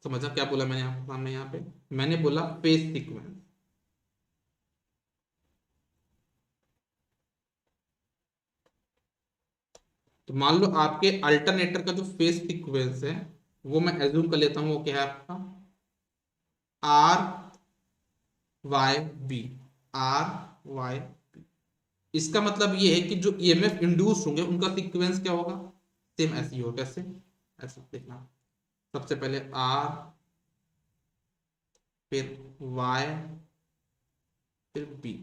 Speaker 1: समझा क्या बोला मैंने आपके सामने यहाँ पे, मैंने बोला फेज सीक्वेंस। तो मान लो आपके अल्टरनेटर का जो फेज सीक्वेंस है वो मैं एज्यूम कर लेता हूँ, वो क्या है आपका R Y B, R Y. इसका मतलब ये है कि जो ईएमएफ इंड्यूस होंगे उनका सीक्वेंस क्या होगा, सेम ऐसे ही होगा। कैसे, ऐसे देखना, सबसे पहले आर, फिर वाई, फिर बी।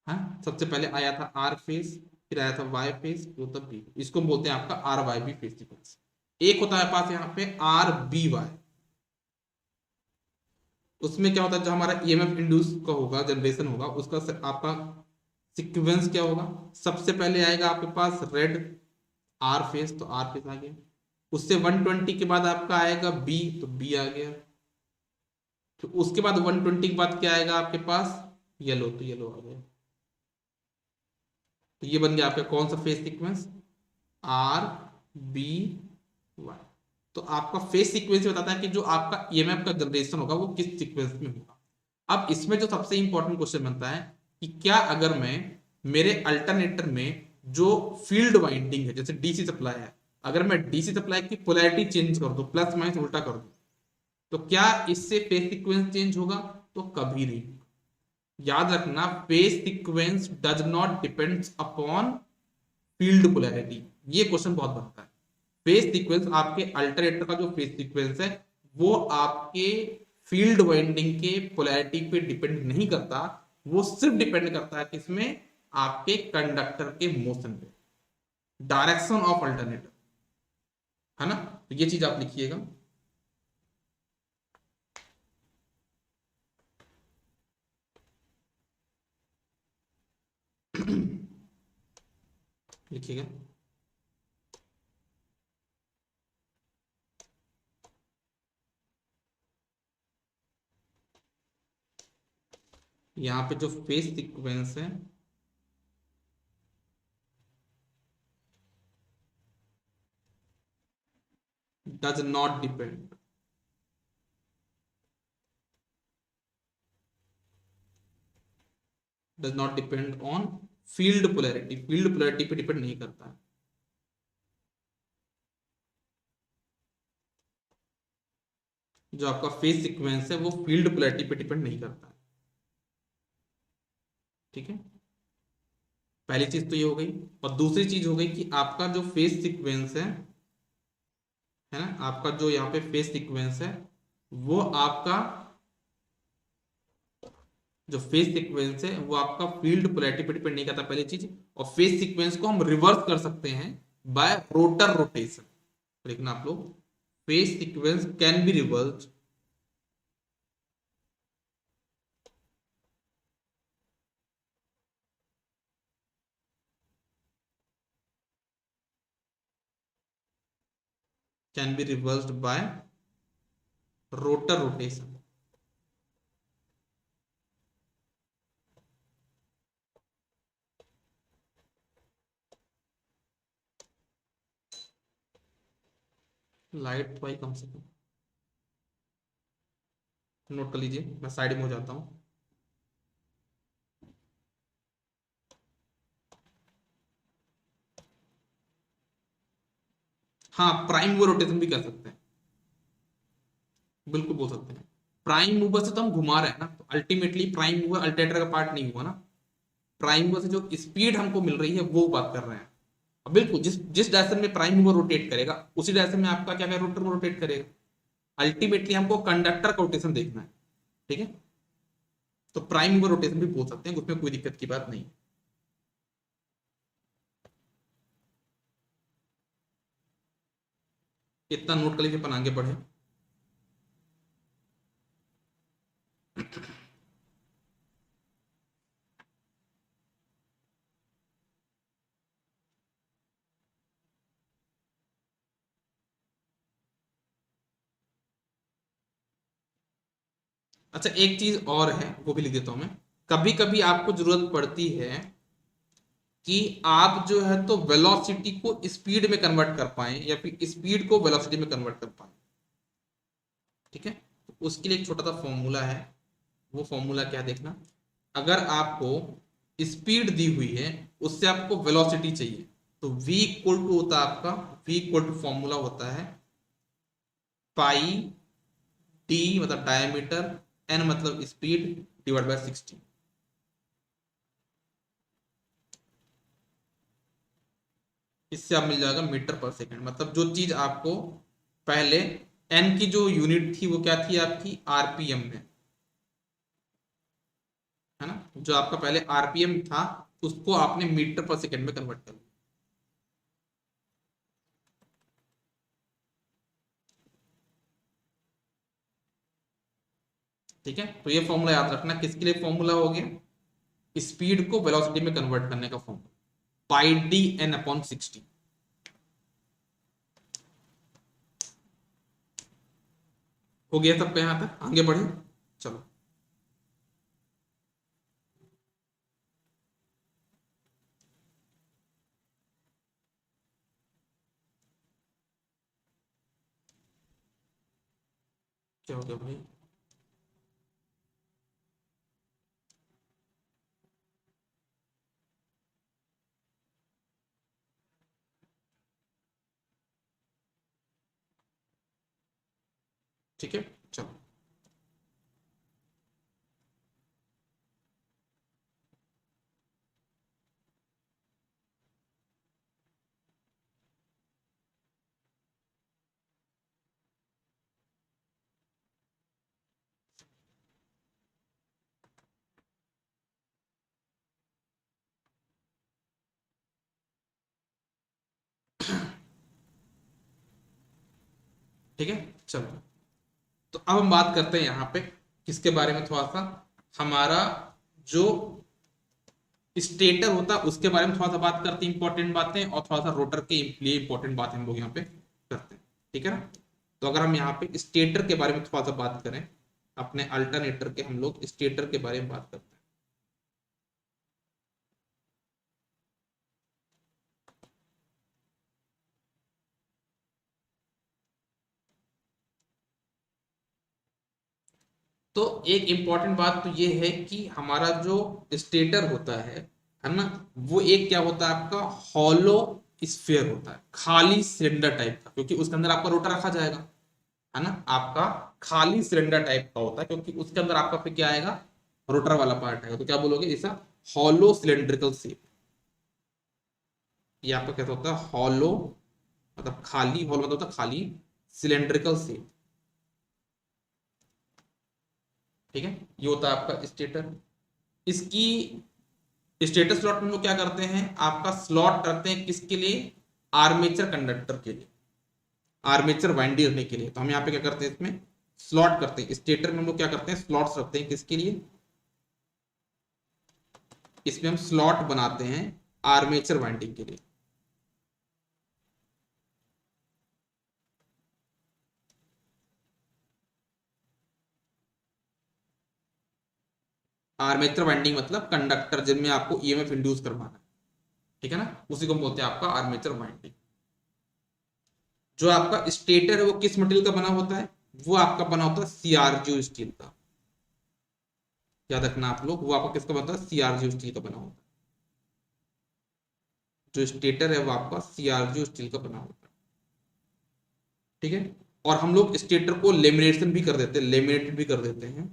Speaker 1: हाँ, सबसे पहले आया था आर फेज, फिर आया था वाई फेज, फिर होता बी। इसको बोलते हैं आपका R Y B phase sequence. एक होता है पास यहाँ पे आर बी वाई, उसमें क्या होता है जो हमारा ईएमएफ इंड्यूस का होगा, जनरेशन होगा, उसका आपका सीक्वेंस क्या होगा। सबसे पहले आएगा आपके पास रेड, आर फेज, तो आर फेज आ गया। उससे 120 के बाद आपका आएगा बी, तो बी आ गया। तो उसके बाद 120 के बाद क्या आएगा आपके पास, येलो, तो येलो आ गया। तो ये बन गया आपका कौन सा phase sequence, R B Y. तो आपका फेज सीक्वेंस बताता है कि जो आपका ईएमएफ का जनरेशन होगा वो किस सीक्वेंस में होगा। अब इसमें जो सबसे इंपॉर्टेंट क्वेश्चन बनता है कि क्या अगर मैं मेरे अल्टरनेटर में जो फील्ड वाइंडिंग है, जैसे डीसी सप्लाई है, अगर मैं डीसी सप्लाई की पोलैरिटी चेंज कर दूं, प्लस माइनस उल्टा कर दूं, तो क्या इससे फेज सीक्वेंस चेंज होगा, तो कभी नहीं। याद रखना, phase sequence does not depends upon field polarity. ये क्वेश्चन बहुत बनता है। फेज सीक्वेंस, आपके अल्टरनेटर का जो फेज सीक्वेंस है वो आपके फील्ड वाइंडिंग के पोलैरिटी पे डिपेंड नहीं करता, वो सिर्फ डिपेंड करता है किसमें, आपके कंडक्टर के मोशन पे, डायरेक्शन ऑफ अल्टरनेटर, है ना। तो ये चीज आप लिखिएगा। लिखिएगा, यहाँ पे जो फेज सीक्वेंस है does not depend, does not depend on field polarity, field polarity पे डिपेंड नहीं करता है। जो आपका फेज सीक्वेंस है वो फील्ड पोलैरिटी पे डिपेंड नहीं करता है। ठीक है, पहली चीज तो ये हो गई। और दूसरी चीज हो गई कि आपका जो फेस सीक्वेंस है ना, आपका जो यहाँ पे फेस सीक्वेंस है वो आपका जो फेस सीक्वेंस है वो आपका फील्ड पोलैरिटी पे डिपेंड नहीं करता, पहली चीज। और फेस सीक्वेंस को हम रिवर्स कर सकते हैं बाय रोटर रोटेशन। देखना आप लोग, face sequence can be reversed can be reversed bye rotor rotation. Light भाई कम से कम नोट कर लीजिए, मैं साइड में हो जाता हूँ। हाँ, प्राइम मूवर रोटेशन भी कर सकते हैं, बिल्कुल बोल सकते हैं। प्राइम मूवर से तो हम घुमा रहे हैं ना, तो अल्टीमेटली प्राइम मूवर अल्टरनेटर का पार्ट नहीं हुआ ना। प्राइम मूवर से जो स्पीड हमको मिल रही है वो बात कर रहे हैं। अब बिल्कुल जिस जिस डायरेक्शन में प्राइम मूवर रोटेट करेगा उसी डायरेक्शन में आपका क्या क्या रोटर रोटेट करेगा। अल्टीमेटली हमको कंडक्टर का रोटेशन देखना है, ठीक है। तो प्राइम मूवर रोटेशन भी बोल सकते हैं, उसमें कोई दिक्कत की बात नहीं। इतना नोट कर लीजिए, अपन आगे बढ़े। अच्छा, एक चीज और है वो भी लिख देता हूं मैं। कभी कभी आपको जरूरत पड़ती है कि आप जो है तो वेलोसिटी को स्पीड में कन्वर्ट कर पाए या फिर स्पीड को वेलोसिटी में कन्वर्ट कर पाए, ठीक है। तो उसके लिए एक छोटा सा फॉर्मूला है, वो फॉर्मूला क्या देखना। अगर आपको स्पीड दी हुई है उससे आपको वेलोसिटी चाहिए, तो v इक्वल टू होता है आपका, v इक्वल टू फॉर्मूला होता है पाई डी मतलब डायमीटर, n मतलब स्पीड, डिवाइड बाय 60। इससे आप मिल जाएगा मीटर पर सेकंड। मतलब जो चीज आपको पहले n की जो यूनिट थी वो क्या थी आपकी आरपीएम में, है ना। जो आपका पहले आरपीएम था उसको आपने मीटर पर सेकंड में कन्वर्ट कर लिया, ठीक है। तो ये फॉर्मूला याद रखना, किसके लिए फॉर्मूला हो गया, स्पीड को वेलोसिटी में कन्वर्ट करने का फॉर्मूला, पाई डी एन अपॉन 60। हो गया सबका, यहां तक आगे बढ़े, चलो। क्या हो गया भाई, ठीक है, चलो। ठीक है, चलो। तो अब हम बात करते हैं यहाँ पे किसके बारे में, थोड़ा सा हमारा जो स्टेटर होता है उसके बारे में थोड़ा सा बात करते हैं, इंपॉर्टेंट बातें, और थोड़ा सा रोटर के लिए इंपॉर्टेंट बातें हम लोग यहाँ पे करते हैं, ठीक है ना। तो अगर हम यहाँ पे स्टेटर के बारे में थोड़ा सा बात करें, अपने अल्टरनेटर के हम लोग स्टेटर के बारे में बात करते हैं। तो एक इंपॉर्टेंट बात तो ये है कि हमारा जो स्टेटर होता है ना, वो एक क्या होता है आपका हॉलो स्फीयर होता है, खाली सिलेंडर टाइप का, क्योंकि उसके अंदर आपका रोटर रखा जाएगा, है ना। आपका खाली सिलेंडर टाइप का होता है क्योंकि उसके अंदर आपका फिर क्या आएगा, रोटर वाला पार्ट आएगा, तो क्या बोलोगे, ऐसा हॉलो सिलेंड्रिकल शेप, ये आपका कैसा होता है, हॉलो, मतलब खाली, हॉलो मतलब होता है खाली, सिलेंड्रिकल शेप। ठीक है, ये होता है आपका स्टेटर। इसकी स्टेटस स्लॉट में हम लोग क्या करते हैं, आपका स्लॉट करते हैं किसके लिए, आर्मेचर कंडक्टर के लिए, आर्मेचर वाइंडिंग रखने के लिए। तो हम यहाँ पे क्या करते हैं, इसमें स्लॉट करते हैं, स्टेटर में हम लोग क्या करते हैं, स्लॉट्स रखते हैं किसके लिए, इसमें हम स्लॉट बनाते हैं आर्मेचर वाइंडिंग के लिए। आर्मेचर वाइंडिंग मतलब कंडक्टर जिनमें आपको ईएमएफ इंड्यूस करवाना है, ठीक है ना, उसी को हम बोलते हैं आपका आर्मेचर वाइंडिंग। जो आपका स्टेटर है वो किस मटेरियल का बना होता है, वो आपका बना होता है सीआरजीओ स्टील का। याद रखना आप लोग, वो आपका किसका बनता है, सीआरजीओ स्टील का बना होता है। जो स्टेटर है वो आपका सीआरजीओ स्टील का बना होता है। ठीक है, और हम लोग स्टेटर को लेमिनेशन भी कर देते हैं, लेमिनेटेड भी कर देते हैं।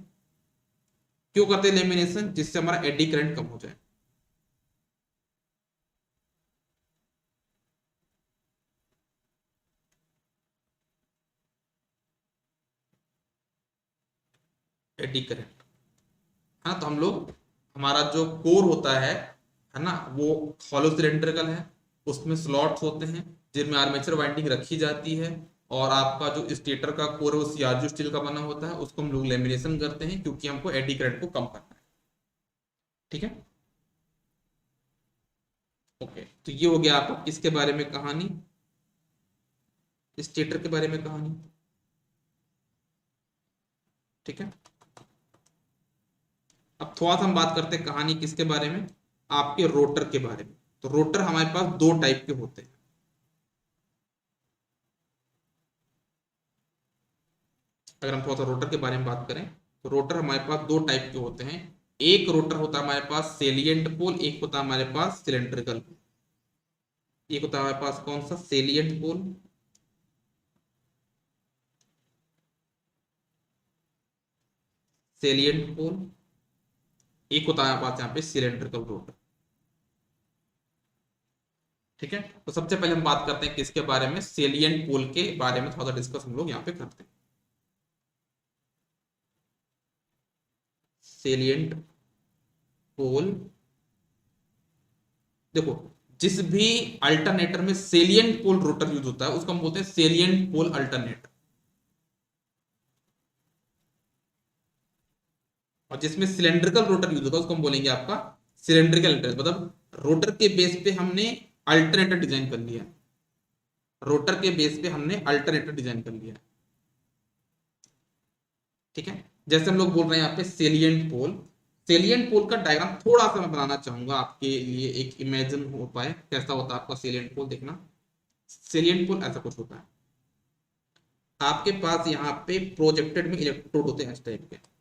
Speaker 1: क्यों करते हैं लेमिनेशन, जिससे हमारा एडी करंट कम हो जाए। एडी करंट, हाँ, तो हम लोग, हमारा जो कोर होता है ना, वो हॉलो सिलेंड्रिकल है, उसमें स्लॉट्स होते हैं जिनमें आर्मेचर वाइंडिंग रखी जाती है। और आपका जो स्टेटर का कोर है वो सीआरजी स्टील का बना होता है, उसको हम लोग लेमिनेशन करते हैं क्योंकि हमको एडी करंट को कम करना है। ठीक है, ओके, तो ये हो गया आपको इसके बारे में कहानी, स्टेटर के बारे में कहानी। ठीक है, अब थोड़ा सा हम बात करते हैं कहानी किसके बारे में, आपके रोटर के बारे में। तो रोटर हमारे पास दो टाइप के होते हैं। अगर हम थोड़ा सा रोटर के बारे में बात करें, तो रोटर हमारे पास दो टाइप के होते हैं। एक रोटर होता है हमारे पास सेलिएंट पोल, एक होता है हमारे पास सिलेंड्रिकल पोल। एक होता है हमारे पास कौन सा, सेलिएंट पोल, सेलिएंट पोल, एक होता है हमारे पास यहाँ पे सिलेंड्रिकल रोटर। ठीक है, तो सबसे पहले हम बात करते हैं किसके बारे में, सेलिएंट पोल के बारे में थोड़ा सा डिस्कस हम लोग यहाँ पे करते हैं। सेलिएंट पोल, देखो, जिस भी अल्टरनेटर में सेलिएंट पोल रोटर यूज होता है उसको हम बोलते हैं सेलिएंट पोल अल्टरनेटर। और जिसमें सिलेंड्रिकल रोटर यूज होता है उसको हम बोलेंगे आपका सिलेंड्रिकल अल्टरनेटर। मतलब रोटर के बेस पे हमने अल्टरनेटर डिजाइन कर लिया, रोटर के बेस पे हमने अल्टरनेटर डिजाइन कर लिया। ठीक है, जैसे हम लोग बोल रहे हैं यहाँ पे सेलिएंट पोल, सेलिएंट पोल का डायग्राम थोड़ा सा मैं बनाना चाहूंगा आपके लिए, एक इमेजिन हो पाए कैसा होता है आपका सेलिएंट पोल। देखना, सेलिएंट पोल ऐसा कुछ होता है, आपके पास यहाँ पे प्रोजेक्टेड में इलेक्ट्रोड होते हैं इस टाइप के।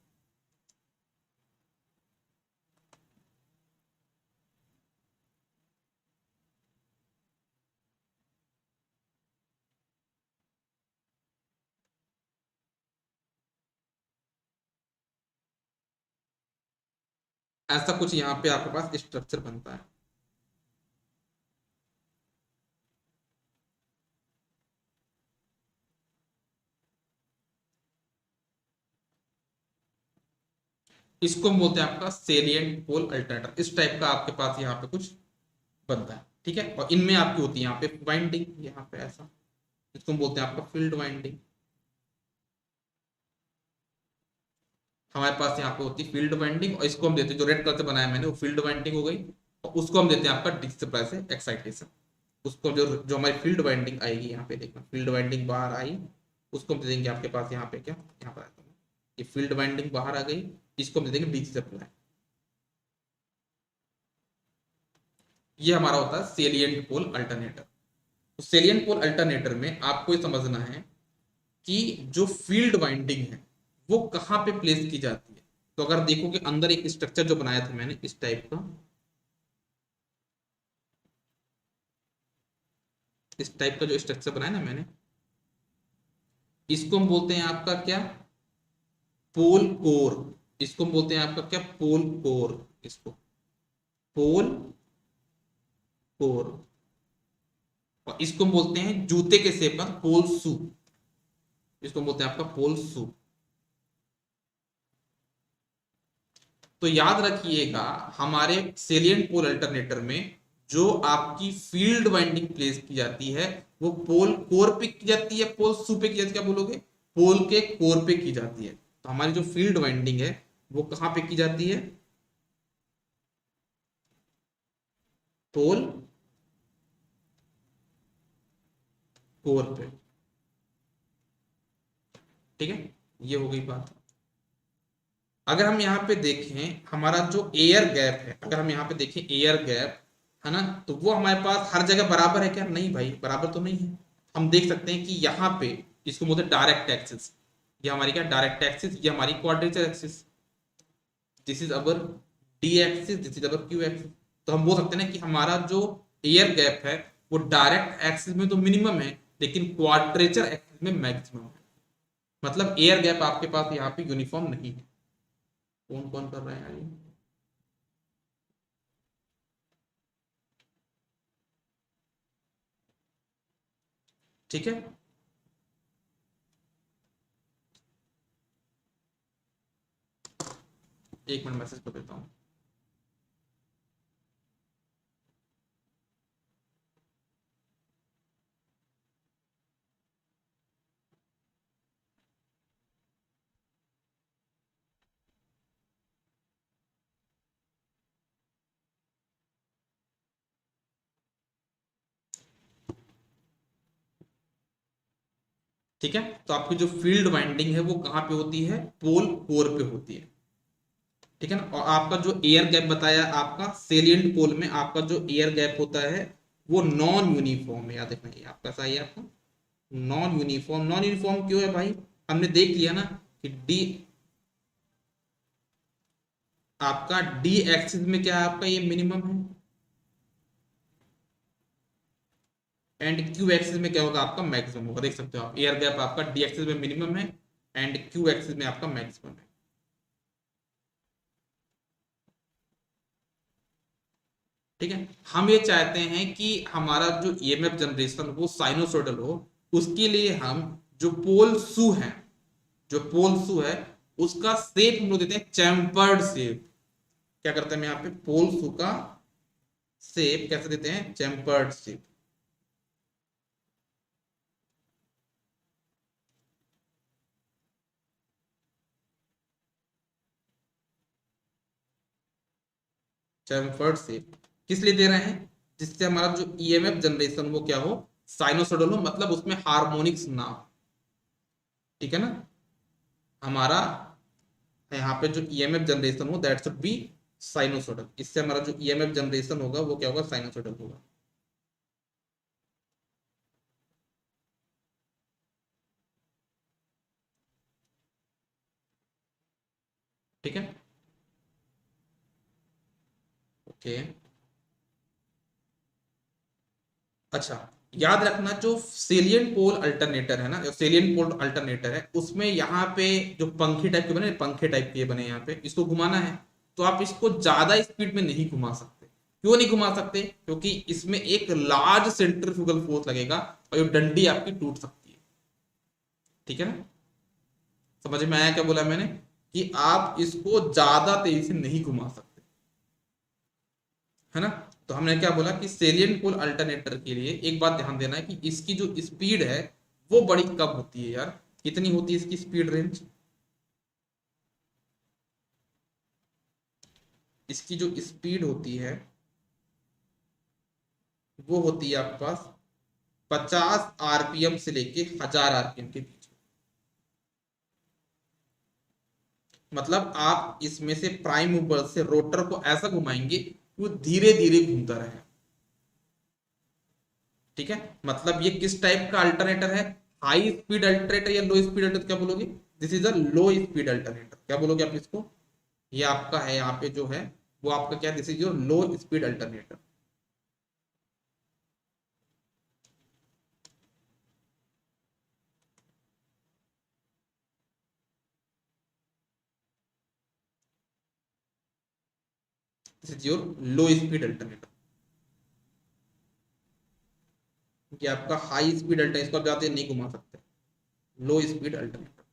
Speaker 1: ऐसा कुछ यहाँ पे आपके पास स्ट्रक्चर बनता है। इसको हम बोलते हैं आपका सेलिएंट पोल अल्टरनेटर। इस टाइप का आपके पास यहाँ पे कुछ बनता है। ठीक है, और इनमें आपकी होती है यहाँ पे वाइंडिंग, यहाँ पे ऐसा, इसको हम बोलते हैं आपका फील्ड वाइंडिंग। हमारे पास यहाँ पे होती है फील्ड वाइंडिंग, और इसको हम देते हैं, जो रेड कलर से बनाया मैंने वो फील्ड वाइंडिंग हो गई, और उसको हम देते हैं आपका डीसी सप्लाई से एक्साइटेशन। उसको जो जो हमारी फील्ड वाइंडिंग आएगी, यहाँ पे देखना, फील्ड वाइंडिंग बाहर आई, उसको हम दे देंगे आपके पास यहाँ पे क्या, यहाँ पर आता है, ये फील्ड वाइंडिंग बाहर आ गई, इसको हम दे देंगे डीसी सप्लाई। ये हमारा होता है सेलिएंट पोल अल्टरनेटर। तो सेलिएंट पोल अल्टरनेटर में आपको ये समझना है कि जो फील्ड वाइंडिंग है वो कहाँ पे प्लेस की जाती है। तो अगर देखो कि अंदर एक स्ट्रक्चर जो बनाया था मैंने इस टाइप का, इस टाइप का जो स्ट्रक्चर बनाया ना मैंने, इसको हम बोलते हैं आपका क्या, पोल कोर। इसको हम बोलते हैं आपका क्या, पोल कोर। इसको पोल कोर, और इसको बोलते हैं जूते के शेप पर पोल शू, इसको बोलते हैं आपका पोल शू। तो याद रखिएगा हमारे सेलिएंट पोल अल्टरनेटर में जो आपकी फील्ड वाइंडिंग प्लेस की जाती है वो पोल कोर पे की जाती है, पोल शू पे की जाती है, क्या बोलोगे, पोल के कोर पे की जाती है। तो हमारी जो फील्ड वाइंडिंग है वो कहां पे की जाती है, पोल कोर पे। ठीक है, ये हो गई बात। अगर हम यहाँ पे देखें हमारा जो एयर गैप है, अगर हम यहाँ पे देखें एयर गैप है ना, तो वो हमारे पास हर जगह बराबर है क्या, नहीं भाई बराबर तो नहीं है। हम देख सकते हैं कि यहाँ पे इसको बोलते हैं डायरेक्ट एक्सिस, ये हमारी क्या डायरेक्ट एक्सिस, ये हमारी quadrature axis, this is our D axis, this is our Q axis. तो हम बोल सकते हैं ना कि हमारा जो एयर गैप है वो डायरेक्ट एक्सिस में तो मिनिमम है लेकिन क्वाड्रेचर एक्सिस में मैक्सिमम है। मतलब एयर गैप आपके पास यहाँ पे यूनिफॉर्म नहीं है। कौन कौन कर रहे हैं यार ये? ठीक है, एक मिनट मैसेज कर देता हूँ। ठीक है, तो आपकी जो फील्ड वाइंडिंग है वो कहाँ पे होती है, पोल कोर पे होती है। ठीक है ना, और आपका जो एयर गैप बताया आपका सेलिएंट पोल में आपका जो एयर गैप होता है वो नॉन यूनिफॉर्म है, याद रखना ये आपका सही है आपका नॉन यूनिफॉर्म। नॉन यूनिफॉर्म क्यों है भाई, हमने देख लिया ना कि डी आपका डी एक्सिस में क्या है आपका ये मिनिमम है एंड क्यू एक्सिस में क्या होगा आपका मैक्सिमम होगा। देख सकते हो आप एयर गैप आपका डी एक्सिस में मिनिमम है एंड क्यू एक्सिस में आपका मैक्सिमम है। ठीक है, हम ये चाहते हैं कि हमारा जो ईएमएफ जनरेशन वो साइनोसॉइडल हो, उसके लिए हम जो पोल शू है, जो पोल शू है उसका शेप हम लोग देते हैं चैम्पर्ड शेप। क्या करते हैं हम यहाँ पे पोल शू का शेप कैसे देते हैं, चैम्पर्ड शेप। चैम्फर्ड शेप किस लिए दे रहे हैं, जिससे हमारा जो ईएमएफ जनरेशन वो क्या हो, साइनोसॉइडल हो, मतलब उसमें हार्मोनिक्स ना हो। ठीक है ना, हमारा यहाँ पे जो ईएमएफ जनरेशन हो दैट शुड बी साइनोसॉइडल, इससे हमारा जो ईएमएफ जनरेशन होगा वो क्या होगा, साइनोसॉइडल होगा। ठीक है, ओके। अच्छा, याद रखना जो सेलियंट पोल अल्टरनेटर है ना, जो सेलियंट पोल अल्टरनेटर है उसमें यहाँ पे जो पंखे टाइप के बने, पंखे टाइप के बने यहाँ पे, इसको घुमाना है तो आप इसको ज्यादा स्पीड में नहीं घुमा सकते। क्यों नहीं घुमा सकते, क्योंकि इसमें एक लार्ज सेंट्रीफ्यूगल फोर्स लगेगा और ये डंडी आपकी टूट सकती है। ठीक है ना, समझ में आया क्या बोला मैंने, कि आप इसको ज्यादा तेजी से नहीं घुमा सकते, है ना। तो हमने क्या बोला कि सेलियंट पोल अल्टरनेटर के लिए एक बात ध्यान देना है कि इसकी जो स्पीड है वो बड़ी कम होती है यार। कितनी होती है इसकी स्पीड रेंज, इसकी जो स्पीड होती है वो होती है आपके पास 50 आरपीएम से लेके 1000 आरपीएम के बीच। मतलब आप इसमें से प्राइम मूवर से रोटर को ऐसा घुमाएंगे कि वो धीरे धीरे घूमता रहे। ठीक है, मतलब ये किस टाइप का अल्टरनेटर है, हाई स्पीड अल्टरनेटर या लो स्पीड अल्टरनेटर, क्या बोलोगे, this is a low speed alternator, क्या बोलोगे आप इसको, ये आपका है यहाँ पे जो है वो आपका क्या, this is your low speed alternator. This is your low speed alternator. कि आपका हाई स्पीड अल्टरनेटर, इसको आप ज्यादा नहीं घुमा सकते, लो स्पीड अल्टरनेटर।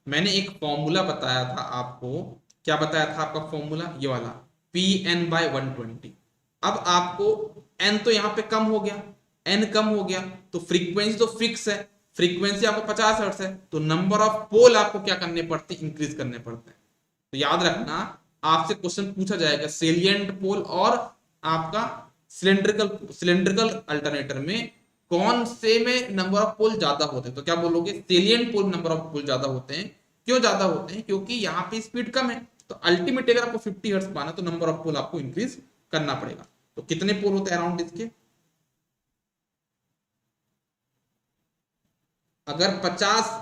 Speaker 1: मैंने एक फॉर्मूला बताया था आपको, क्या बताया था आपका फॉर्मूला, ये वाला Pn/120। अब आपको n तो यहाँ पे कम हो गया, n कम हो गया तो फ्रीक्वेंसी तो फिक्स है, फ्रीक्वेंसी आपको 50 हर्ट्ज है, तो नंबर ऑफ पोल आपको क्या करने पड़ते हैं, इंक्रीज करने पड़ते हैं। तो याद रखना, आपसे क्वेश्चन पूछा जाएगा सेलिएंट पोल और आपका सिलेंड्रिकल सिलेंड्रिकल अल्टरनेटर में कौन से में नंबर ऑफ पोल ज्यादा होते हैं, तो क्या बोलोगे, सेलिएंट पोल नंबर ऑफ पोल ज्यादा होते हैं। क्यों ज्यादा होते हैं, क्योंकि यहाँ पे स्पीड कम है, तो अल्टीमेटली अगर आपको 50 हर्ट्ज पाना तो नंबर ऑफ पोल आपको इंक्रीज करना पड़ेगा। तो कितने पोल होते हैं अराउंड इसके, अगर 50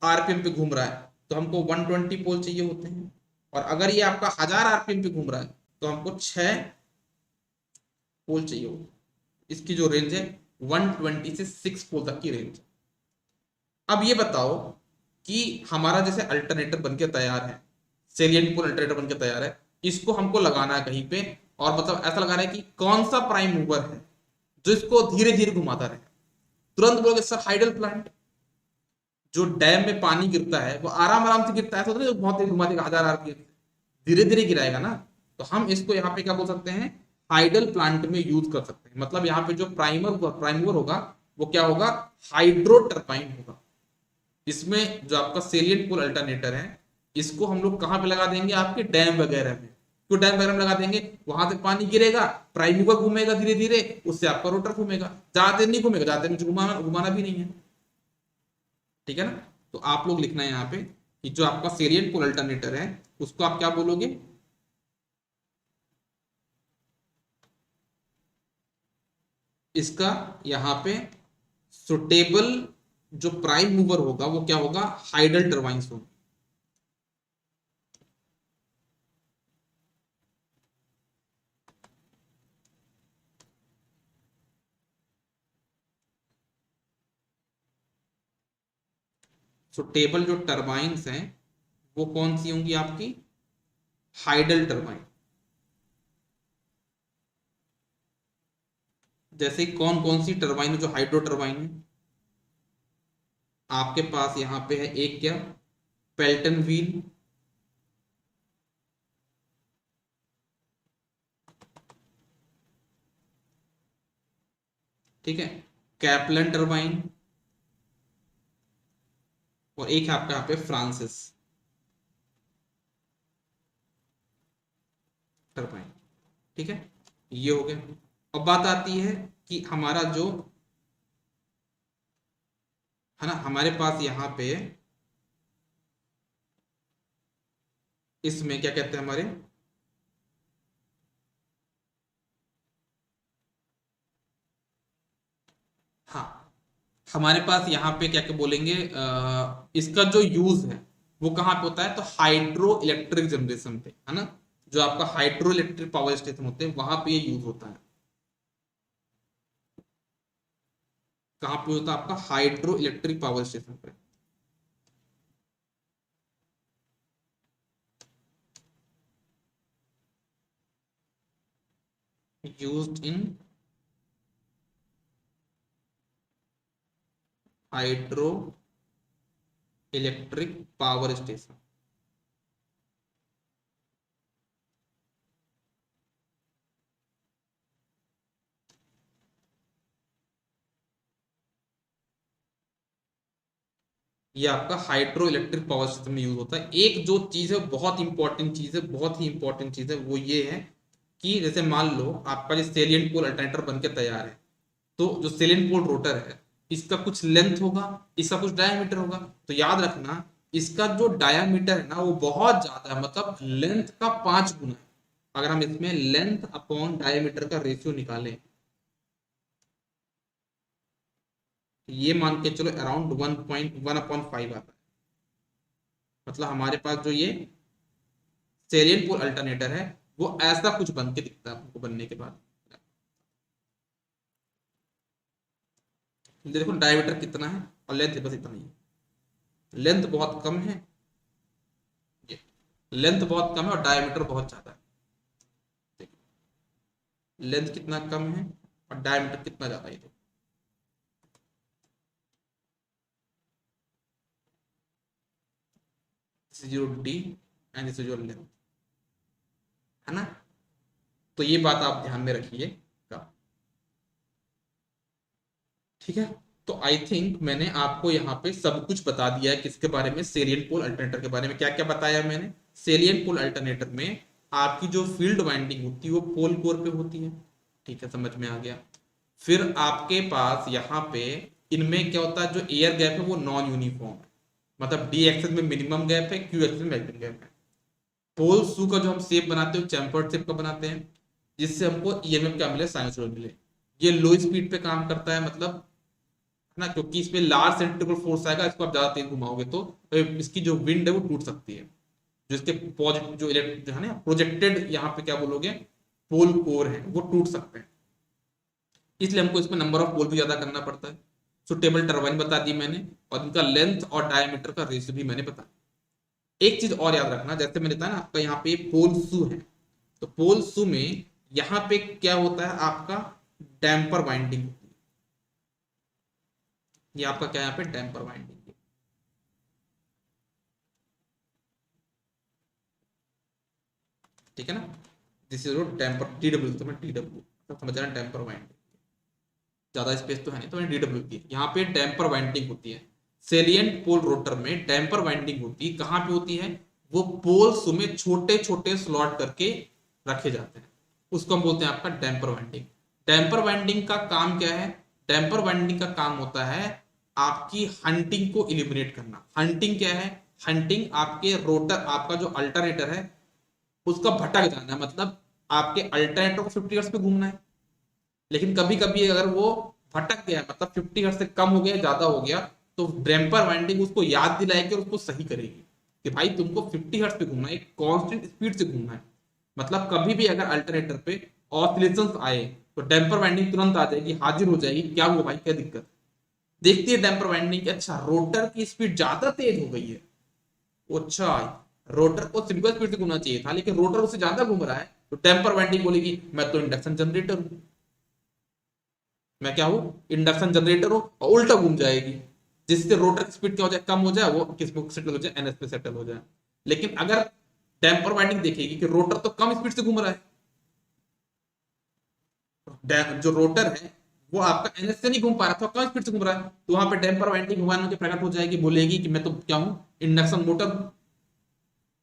Speaker 1: आरपीएम पे घूम रहा है तो हमको 120 पोल चाहिए होते हैं, और अगर ये आपका 1000 आरपीएम पे घूम रहा है तो हमको 6 पोल चाहिए होगा। इसकी जो रेंज है 120 से 6 पोल तक की रेंज। अब ये बताओ कि हमारा जैसे अल्टरनेटर बनके तैयार है, सेलिएंट पोल अल्टरनेटर बनके तैयार है, इसको हमको लगाना है कहीं पे, और मतलब ऐसा लगाना है कि कौन सा प्राइम मूवर है जो इसको धीरे धीरे घुमाता रहे। तुरंत बोलोगे सर हाइडल प्लांट, जो डैम में पानी गिरता है वो आराम आराम से गिरता है, तो नहीं बहुत तेज घुमा देगा 1000 आरपीएम, धीरे धीरे गिराएगा ना। तो हम इसको यहाँ पे क्या बोल सकते हैं, हाइडल प्लांट में यूज कर सकते हैं। मतलब यहाँ पे जो प्राइमर होगा वो क्या होगा, हाइड्रो टर्बाइन होगा। इसमें जो आपका सेलिएंट पोल अल्टरनेटर है, इसको हम लोग कहाँ पे लगा देंगे, आपके डैम वगैरह में। क्यों डैम वगैरह में लगा देंगे, वहां से पानी गिरेगा, प्राइम मूवर घूमेगा धीरे धीरे, उससे आपका रोटर घूमेगा, ज्यादा देर नहीं घूमेगा, ज्यादा देर मुझे घुमाना घुमाना भी नहीं है, ठीक है ना। तो आप लोग लिखना है यहाँ पे कि जो आपका सेलिएंट पोल अल्टरनेटर है उसको आप क्या बोलोगे, इसका यहाँ पे सुटेबल जो प्राइम मूवर होगा वो क्या होगा, हाइडल टर्बाइंस होगा। सुटेबल जो टर्बाइंस हैं वो कौन सी होंगी आपकी, हाइडल टर्बाइन। जैसे कौन कौन सी टर्बाइन है जो हाइड्रो टर्बाइन है, आपके पास यहाँ पे है एक क्या, पेल्टन व्हील, ठीक है, कैप्लन टर्बाइन, और एक है आपका यहाँ पे फ्रांसिस टर्बाइन, ठीक है, ये हो गया। अब बात आती है कि हमारा जो है ना, हमारे पास यहाँ पे इसमें क्या कहते हैं हमारे, हाँ हमारे पास यहाँ पे क्या क्या बोलेंगे, इसका जो यूज है वो कहाँ पे होता है, तो हाइड्रो इलेक्ट्रिक जनरेशन पे, है ना, जो आपका हाइड्रो इलेक्ट्रिक पावर स्टेशन होते हैं वहां पे ये यूज होता है। कहाँ पे होता है आपका, हाइड्रो इलेक्ट्रिक पावर स्टेशन पे। Used in hydro electric power station. ये आपका हाइड्रो इलेक्ट्रिक पावर सिस्टम में यूज होता है। एक जो चीज है बहुत इंपॉर्टेंट चीज है, बहुत ही इंपॉर्टेंट चीज है, वो ये है कि जैसे मान लो आपका जो सेलिएंट पोल अल्टरनेटर बन के तैयार है, तो जो सेलिएंट पोल रोटर है इसका कुछ लेंथ होगा, इसका कुछ डायमीटर होगा। तो याद रखना इसका जो डायमीटर है ना वो बहुत ज्यादा है, मतलब लेंथ का 5 गुना है। अगर हम इसमें लेंथ अपॉन डायमीटर का रेशियो निकालें, ये मान के चलो अराउंड 1.1/5 आता है। मतलब हमारे पास जो ये सेलिएंट पोल अल्टरनेटर है वो ऐसा कुछ बन के दिखता है आपको बनने के बाद। देखो डायमीटर कितना है और लेंथ बस इतना ही है, लेंथ बहुत कम है, ये लेंथ बहुत कम है और डायमीटर बहुत ज्यादा है। लेंथ कितना कम है, और डायमीटर कितना ज्यादा है, this is your D and this is your length, है ना। तो ये बात आप ध्यान में रखिएगा, ठीक है। तो आई थिंक मैंने आपको यहाँ पे सब कुछ बता दिया है किसके बारे में, सेलिएंट पोल अल्टरनेटर के बारे में। क्या क्या बताया मैंने, सेलिएंट पोल अल्टरनेटर में आपकी जो फील्ड वाइंडिंग होती है वो पोल कोर पे होती है, ठीक है, समझ में आ गया। फिर आपके पास यहाँ पे इनमें क्या होता है, जो एयर गैप है वो नॉन यूनिफॉर्म है, मतलब डी एक्सेस में मिनिमम गैप है, क्यू एक्सेस में मैक्सिमम गैप है। पोल शू का जो हम शेप बनाते हैं चैम्फर्ड शेप का बनाते हैं, जिससे हमको ईएमएफ क्या मिले, साइनसॉइड मिले। ये लो स्पीड पे काम करता है, मतलब ना, क्योंकि इसमें लार्ज सेंट्रीफ्यूगल फोर्स आएगा, इसको आप ज्यादा तेज घुमाओगे तो इसकी जो विंड है वो टूट सकती है, जो इसके पॉजिटिव जो इलेक्ट्रिक है ना प्रोजेक्टेड यहाँ पे क्या बोलोगे पोल कोर है वो टूट सकते हैं, इसलिए हमको इसमें नंबर ऑफ पोल भी ज्यादा करना पड़ता है। सुटेबल टर्बाइन बता दी मैंने, और इनका लेंथ और डायमीटर का रेशियो भी मैंने बता। एक चीज और याद रखना, जैसे मैंने बताया ना आपका यहाँ पे पोल शू है, तो पोल शू में यहाँ पे क्या होता है आपका डैम्पर वाइंडिंग, ये आपका क्या है यहाँ पे डैम्पर वाइंडिंग, ठीक है ना। दिस इज डैम्पर डीडब्ल्यू, तो मैं डीडब्ल्यू तो समझ रहा डैम्पर वाइंडिंग, ज्यादा स्पेस तो है नहीं तो मैंने डीडब्ल्यू की। यहाँ पे डैम्पर वाइंडिंग होती है, सेलिएंट पोल रोटर में डैम्पर वाइंडिंग होती है, कहाँ पे होती है, वो पोल्स में छोटे छोटे स्लॉट करके रखे जाते हैं, उसको हम बोलते हैं आपका डैम्पर वाइंडिंग। डैम्पर वाइंडिंग का काम क्या है, डैम्पर वाइंडिंग का काम होता है आपकी हंटिंग को इलिमिनेट करना। हंटिंग क्या है, हंटिंग आपके रोटर, आपका जो अल्टरनेटर है उसका भटक जाना है, मतलब आपके अल्टरनेटर को 50 हर्ट्ज पे घूमना है, लेकिन कभी कभी अगर वो भटक गया, मतलब 50 हर्ट्ज से कम हो गया, ज्यादा हो गया, तो डैम्पर वाइंडिंग उसको याद दिलाएगी और उसको सही करेगी कि भाई तुमको 50 हर्ट्ज पे घूमना है, एक कांस्टेंट स्पीड से घूमना है। मतलब कभी भी अगर अल्टरनेटर पे ऑसिलेशंस आए तो डैम्पर वाइंडिंग तुरंत आ जाएगी, हाजिर हो जाएगी, क्या हुआ भाई क्या दिक्कत, देखती है डैम्पर वाइंडिंग की, अच्छा रोटर की स्पीड ज्यादा तेज हो गई है, अच्छा रोटर को सिंपल स्पीड से घूमना चाहिए था लेकिन रोटर उससे ज्यादा घूम रहा है, तो टेम्पर वाइंडिंग बोलेगी मैं तो इंडक्शन जनरेटर हूं, मैं क्या हूं, इंडक्शन जनरेटर हूं, और उल्टा घूम जाएगी, जिससे रोटर की स्पीड क्या हो जाए, कम हो जाए, वो किस पे सेटल हो जाए, एनएस पे सेटल हो जाए। लेकिन अगर टेम्पर वाइंडिंग देखेगी कि रोटर तो कम स्पीड से घूम रहा है, जो रोटर है वो आपका एनएस से नहीं घूम पा रहा था, कम स्पीड से घूम रहा है, तो वहां पे टेम्पर वाइंडिंग घुमाने के प्रकट हो जाएगी, बोलेगी कि मैं तो क्या हूं, इंडक्शन मोटर हूं,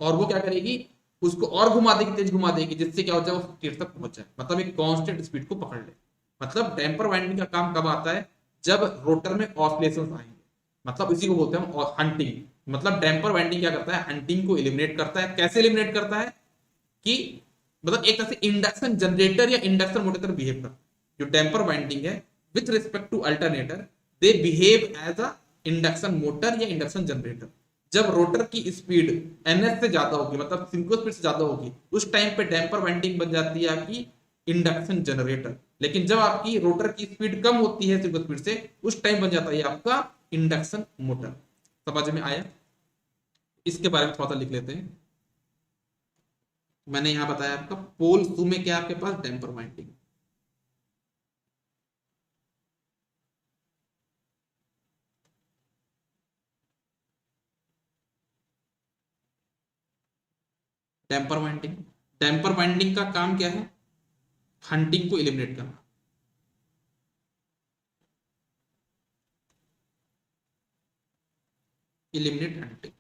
Speaker 1: और वो क्या करेगी, उसको और घुमा देगी, तेज घुमा देगी, जिससे क्या हो जाए वो तीर तक पहुंच जाए, मतलब एक कांस्टेंट स्पीड को पकड़ ले। मतलब डैम्पर वाइंडिंग का काम कब आता है, जब रोटर में ऑसिलेशंस आएंगे, मतलब इसी को बोलते हैं हंटिंग। मतलब डैम्पर वाइंडिंग क्या करता है, हंटिंग को एलिमिनेट करता है। कैसे एलिमिनेट करता है कि मतलब एक तरह से इंडक्शन जनरेटर या इंडक्शन मोटर तरह बिहेव करता है। जो डैम्पर वाइंडिंग है with respect to alternator, they behave as a induction motor या इंडक्शन जनरेटर। जब रोटर की स्पीड एनएस से ज्यादा होगी, मतलब सिंक्रो स्पीड से ज्यादा होगी, उस टाइम पे डैम्पर वाइंडिंग बन जाती है आपकी इंडक्शन जनरेटर। लेकिन जब आपकी रोटर की स्पीड कम होती है सिंक्रो स्पीड से, उस टाइम बन जाता है आपका इंडक्शन मोटर। समझ में आया, इसके बारे में थोड़ा सा लिख लेते हैं। मैंने यहां बताया आपका पोल शू में क्या आपके पास damper winding, damper winding. Damper winding का काम क्या है, हंटिंग को एलिमिनेट करना, एलिमिनेट हंटिंग।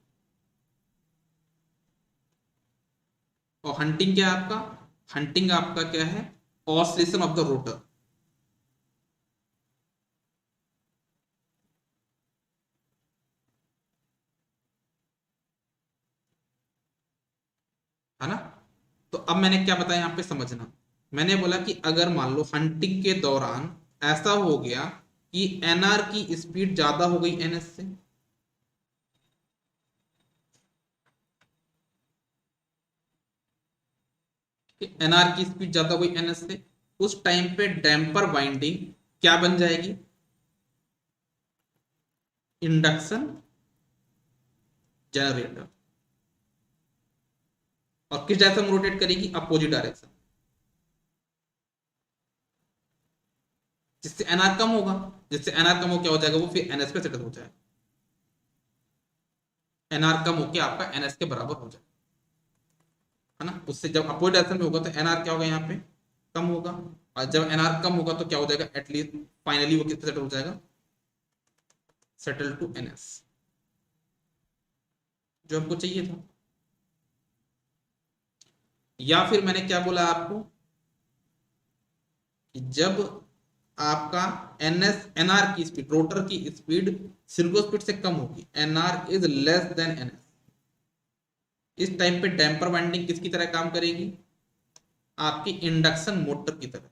Speaker 1: और हंटिंग क्या है आपका, हंटिंग आपका क्या है, ऑसिलेशन ऑफ द रोटर। है ना। तो अब मैंने क्या बताया यहाँ पे समझना, मैंने बोला कि अगर मान लो हंटिंग के दौरान ऐसा हो गया कि एनआर की स्पीड ज्यादा हो गई एनएस से, एनआर की स्पीड ज्यादा हो गई एनएस से, उस टाइम पे डैम्पर वाइंडिंग क्या बन जाएगी, इंडक्शन जनरेटर। और किस डायरेक्शन में रोटेट करेगी, अपोजिट डायरेक्शन। जिससे एनआर कम होगा, जिससे एनआर कम हो क्या हो जाएगा, वो फिर एनएस पे सेटल हो जाएगा। एनआर कम होके आपका एनएस के बराबर हो जाएगा, है ना। उससे जब अपोजिट डायरेक्शन में होगा तो एनआर क्या होगा, यहाँ पे कम होगा, और जब एनआर कम होगा तो क्या हो जाएगा, एटलीस्ट फाइनली वो किस सेटल हो जाएगा, सेटल टू एनएस, जो हमको चाहिए था। या फिर मैंने क्या बोला आपको कि जब आपका एनएस एनआर की स्पीड, रोटर की स्पीड सिर्को स्पीड से कम होगी, NR is less than NS, इस टाइम पे डैम्पर वाइंडिंग किसकी तरह काम करेगी, आपकी इंडक्शन मोटर की तरह।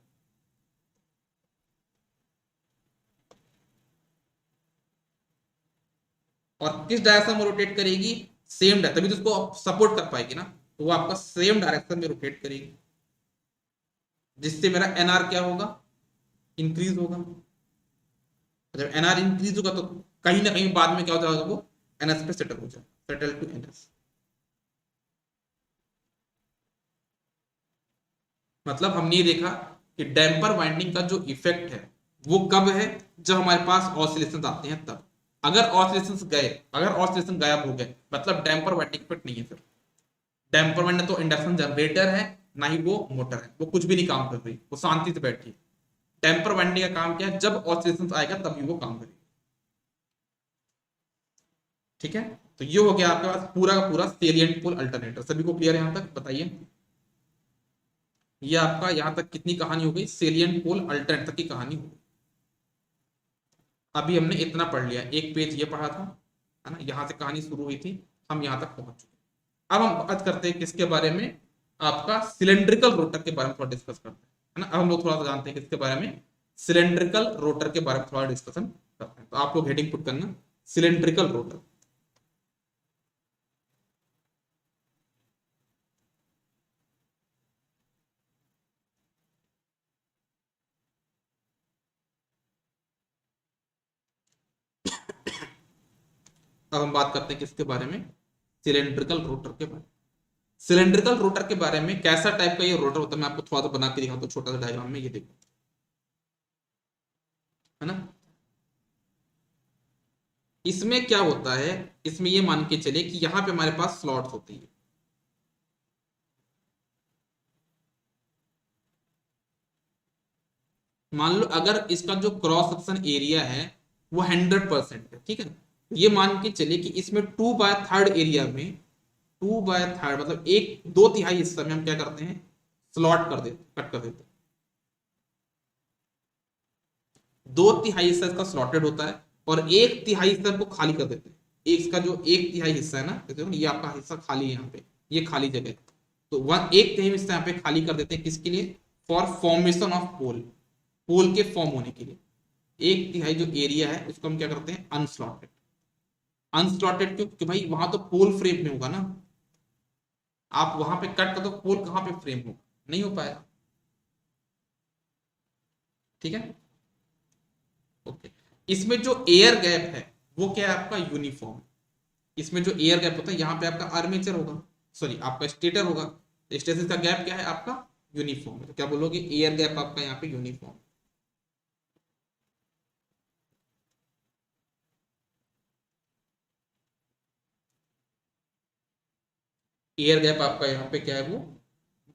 Speaker 1: और किस डायरेक्शन में रोटेट करेगी, सेम डायरेक्शन, तभी तो उसको सपोर्ट कर पाएगी ना, तो वो आपका सेम डायरेक्शन में रोटेट करेगी, जिससे मेरा एनआर क्या होगा, इंक्रीज होगा। जब एनआर इंक्रीज होगा तो कहीं ना कहीं बाद में क्या हो जाएगा, वो एनएस पे सेटल हो जाएगा, सेटल टू एनएस। मतलब हमने ये देखा कि डैम्पर वाइंडिंग का जो इफेक्ट है वो कब है, जब हमारे पास ऑसिलेशन आते हैं तब। अगर ऑसिलेशन गए, अगर ऑसिलेशन गायब हो गए, मतलब डैम्पर वाइंडिंग इफेक्ट नहीं है फिर। डैम्पर वाइंडिंग तो इंडक्शन जनरेटर है, ना ही वो मोटर है, वो कुछ भी नहीं काम कर रही, वो शांति से बैठी है। डैम्पर वाइंडिंग का काम क्या है, जब ऑसिलेशन आएगा तभी वो काम करेगी। ठीक है, तो ये हो गया आपके पास पूरा का पूरा सेलिएंट पोल अल्टरनेटर। सभी को क्लियर है यहां तक, बताइए। ये आपका यहां तक कितनी कहानी हो गई, सेलिएंट पोल अल्टरनेटर की कहानी हो गई। अभी हमने इतना पढ़ लिया, एक पेज ये पढ़ा था, है ना, यहां से कहानी शुरू हुई थी, हम यहां तक पहुंच चुके। अब हम बात करते हैं किसके बारे में, आपका सिलेंड्रिकल रोटर के बारे में थोड़ा डिस्कस करते हैं, है ना। अब हम लोग थोड़ा सा जानते हैं किसके बारे में, सिलेंड्रिकल रोटर के बारे में थोड़ा डिस्कशन करते हैं। तो आप लोग हेडिंग पुट करना, सिलेंड्रिकल रोटर। अब हम बात करते हैं किसके बारे में, सिलेंड्रिकल रोटर के बारे में। सिलेंड्रिकल रोटर के बारे में, कैसा टाइप का ये रोटर होता है, मैं आपको थोड़ा सा बना के दिखाता हूं छोटा सा डायग्राम में, ये देखो, है ना। इसमें क्या होता है, इसमें ये मान के चले कि यहां पे हमारे पास स्लॉट्स होती है। मान लो अगर इसका जो क्रॉस सेक्शन एरिया है वो 100% है, ठीक है। ये मान के चले कि इसमें 2/3 एरिया में, 2/3 मतलब एक दो तिहाई हिस्सा में हम क्या करते हैं, स्लॉट कर देते, कट कर देते। दो तिहाई हिस्सा इसका स्लॉटेड होता है और एक तिहाई हिस्सा को खाली कर देते हैं। एक इसका जो एक तिहाई हिस्सा है ना, देखो ये आपका हिस्सा खाली है, यहाँ पे ये खाली जगह है, तो वह एक तिहाई हिस्सा यहाँ पे खाली कर देते हैं, किसके लिए, फॉर फॉर्मेशन ऑफ पोल, पोल के फॉर्म होने के लिए। एक तिहाई जो एरिया है उसको हम क्या करते हैं, अनस्लॉटेड। अनस्लॉटेड क्यों, क्योंकि भाई वहां तो पोल फ्रेम में होगा ना, आप वहां पे कट कर दो, पोल कहां पे फ्रेम होगा, नहीं हो पाएगा। ठीक है, ओके। इसमें जो एयर गैप है वो क्या है, आपका यूनिफॉर्म। इसमें जो एयर गैप होता है यहाँ पे आपका आर्मेचर होगा, सॉरी आपका स्टेटर होगा, स्टेटर का गैप क्या है आपका, यूनिफॉर्म। तो क्या बोलोगे, एयर गैप आपका यहाँ पे यूनिफॉर्म। एयर गैप आपका यहाँ पे क्या है, वो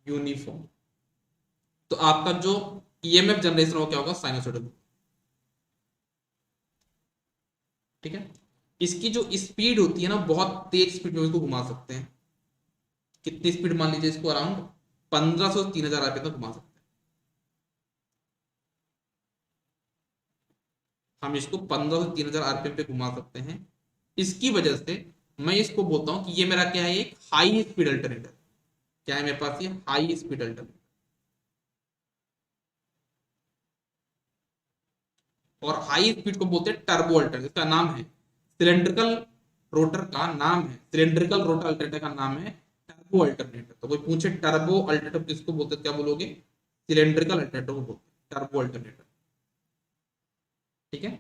Speaker 1: यूनिफॉर्म। तो आपका जो ईएमएफ जनरेशन होगा क्या होगा, साइनोसॉइडल। ठीक है, इसकी जो स्पीड होती है ना, बहुत तेज स्पीड में इसको घुमा सकते हैं। कितनी स्पीड मान लीजिए इसको, अराउंड 1500 से 3000 आरपीएम तक घुमा सकते हैं। हम इसको 1500 से 3000 आरपीएम पे घुमा सकते हैं। इसकी वजह से मैं इसको बोलता हूं कि ये मेरा क्या है, एक हाई स्पीड अल्टरनेटर। क्या है मेरे पास, ये हाई स्पीड अल्टरनेटर। और हाई स्पीड को बोलते हैं टर्बो अल्टरनेटर, इसका नाम है सिलेंड्रिकल रोटर का नाम है, सिलेंड्रिकल रोटर अल्टरनेटर का नाम है टर्बो अल्टरनेटर। तो कोई पूछे टर्बो अल्टरनेटर किसको बोलते हैं, क्या बोलोगे, सिलेंड्रिकल अल्टरनेटर को बोलते हैं टर्बो अल्टरनेटर। ठीक है,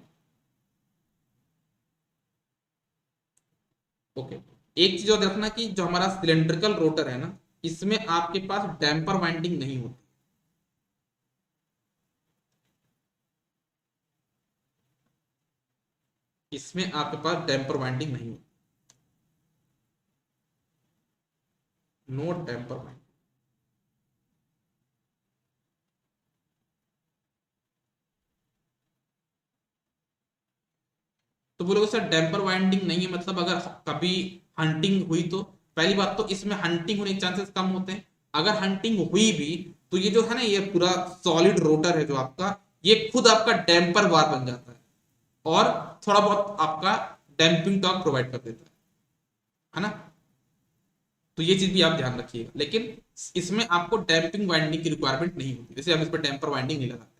Speaker 1: ओके। एक चीज और देखना कि जो हमारा सिलेंड्रिकल रोटर है ना, इसमें आपके पास डैम्पर वाइंडिंग नहीं होती। इसमें आपके पास डैम्पर वाइंडिंग नहीं है, नो डैम्पर वाइंडिंग। तो बोलोगे सर डैम्पर वाइंडिंग नहीं है मतलब अगर कभी हंटिंग हुई तो, पहली बात तो इसमें हंटिंग होने के चांसेस कम होते हैं। अगर हंटिंग हुई भी तो ये जो है ना, ये पूरा सॉलिड रोटर है जो आपका, ये खुद आपका डैम्पर बार बन जाता है और थोड़ा बहुत आपका डैम्पिंग टॉर्क प्रोवाइड कर देता है ना। तो ये चीज भी आप ध्यान रखिएगा, लेकिन इसमें आपको डैम्पिंग वाइंडिंग की रिक्वायरमेंट नहीं होती, जैसे हम इस पर डैम्पर वाइंडिंग नहीं लगाते।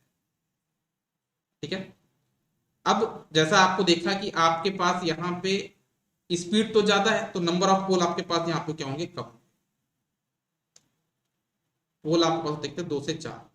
Speaker 1: ठीक है। अब जैसा आपको देखा कि आपके पास यहाँ पे स्पीड तो ज्यादा है, तो नंबर ऑफ पोल आपके पास यहाँ पे क्या होंगे, कम। पोल आपके पास देखते हैं 2 से 4।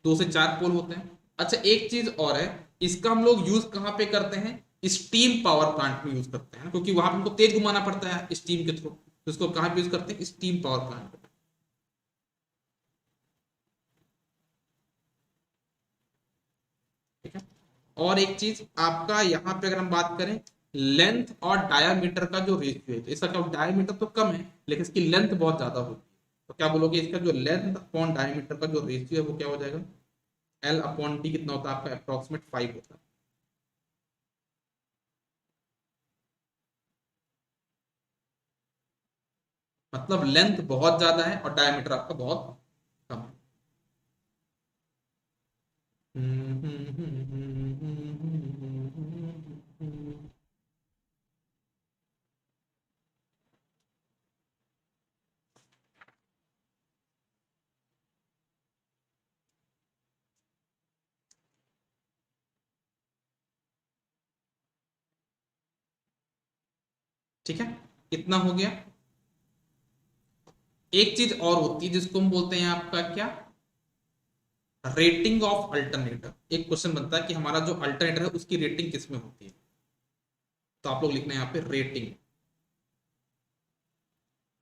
Speaker 1: दो से चार पोल होते हैं। अच्छा एक चीज और है, इसका हम लोग यूज कहाँ पे करते हैं, स्टीम पावर प्लांट में यूज करते हैं, क्योंकि वहां पे हमको तेज घुमाना पड़ता है स्टीम के थ्रू, तो इसको कहाँ पे यूज करते हैं, स्टीम पावर प्लांट पे। ठीक है। और एक चीज आपका यहाँ पे अगर हम बात करें लेंथ और डायामीटर का जो रेशियो है, तो इसका क्या, डायामीटर तो कम है लेकिन इसकी लेंथ बहुत ज्यादा होगी, तो क्या बोलोगे, इसका जो लेंथ अपॉन डायामीटर का जो रेशियो है वो क्या हो जाएगा, एल अपॉन डी कितना होता है आपका, अप्रोक्सीमेट 5 होता है। मतलब लेंथ बहुत ज्यादा है और डायमीटर आपका बहुत कम है। ठीक है, इतना हो गया। एक चीज और होती है जिसको हम बोलते हैं आपका क्या, रेटिंग ऑफ अल्टरनेटर। एक क्वेश्चन बनता है कि हमारा जो अल्टरनेटर है उसकी रेटिंग किस में होती है, तो आप लोग लिखना है यहाँ पे रेटिंग।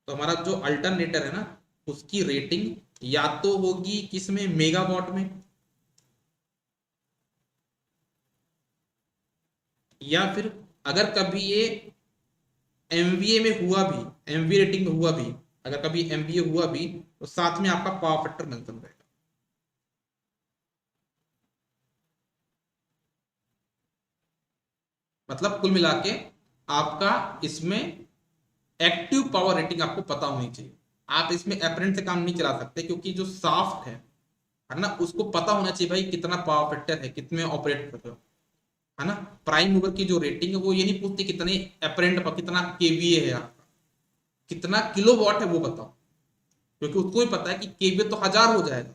Speaker 1: तो हमारा जो अल्टरनेटर है ना, उसकी रेटिंग या तो होगी किसमें, मेगावाट में, या फिर अगर कभी ये एमवीए में हुआ भी, एमवीए रेटिंग में हुआ भी, अगर कभी एमवीए हुआ भी तो साथ में आपका पावर फैक्टर मेंशन रहेगा। मतलब कुल मिला के आपका इसमें एक्टिव पावर रेटिंग आपको पता होनी चाहिए। आप इसमें एपरेंट से काम नहीं चला सकते, क्योंकि जो साफ्ट है ना, उसको पता होना चाहिए भाई कितना पावर फैक्टर है, कितने ऑपरेट कर रहे हो, है ना। प्राइम मूवर की जो रेटिंग है वो ये नहीं पूछती कितने एपरेंट पर, कितना केवीए है आपका, कितना किलो वॉट है वो बताओ, क्योंकि उसको ही पता है कि केवीए तो 1000 हो जाएगा,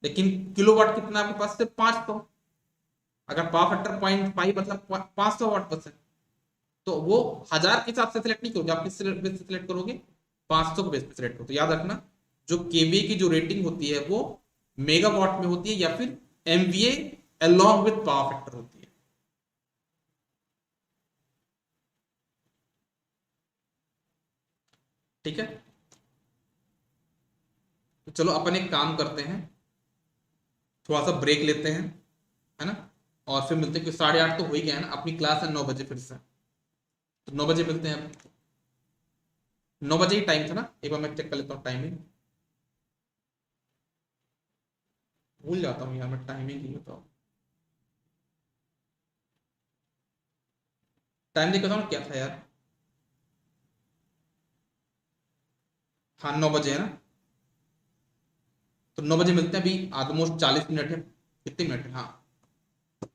Speaker 1: लेकिन किलोवाट कितना आपके पास, सिर्फ 500। अगर पावर फैक्टर 0.5 मतलब 500 वाट बस है, तो वो 1000 के हिसाब से सिलेक्ट नहीं करोगे, आप किस बेस से सिलेक्ट करोगे, 500 के बेस पे सिलेक्ट करो। तो याद रखना जो केवीए की जो रेटिंग होती है वो मेगावाट में होती है या फिर MVA along with power factor होती है। ठीक है। तो चलो अपन एक काम करते हैं, थोड़ा सा ब्रेक लेते हैं, है ना, और फिर मिलते हैं, क्योंकि 8:30 तो हो ही गया है ना, अपनी क्लास है 9 बजे फिर से, तो 9 बजे मिलते हैं। 9 बजे ही टाइम था ना, एक बार मैं चेक कर लेता हूँ टाइमिंग, भूल जाता हूँ यार मैं टाइमिंग ही बताओ, टाइम देख बताऊँ क्या था यार, हाँ 9 बजे है ना, तो 9 बजे मिलते हैं। अभी ऑलमोस्ट 40 मिनट है, कितने मिनट है, हाँ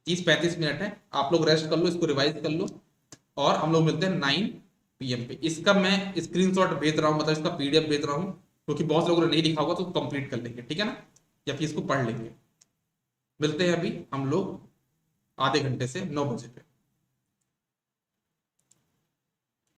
Speaker 1: 30-35 मिनट है। आप लोग रेस्ट कर लो, इसको रिवाइज कर लो, और हम लोग मिलते हैं 9 PM पे। इसका मैं स्क्रीनशॉट भेज रहा हूँ, मतलब इसका पीडीएफ भेज रहा हूँ, क्योंकि बहुत लोगों ने नहीं लिखा होगा तो कंप्लीट कर लेंगे, ठीक है ना, या फिर इसको पढ़ लेंगे। मिलते हैं अभी हम लोग आधे घंटे से 9 बजे पे।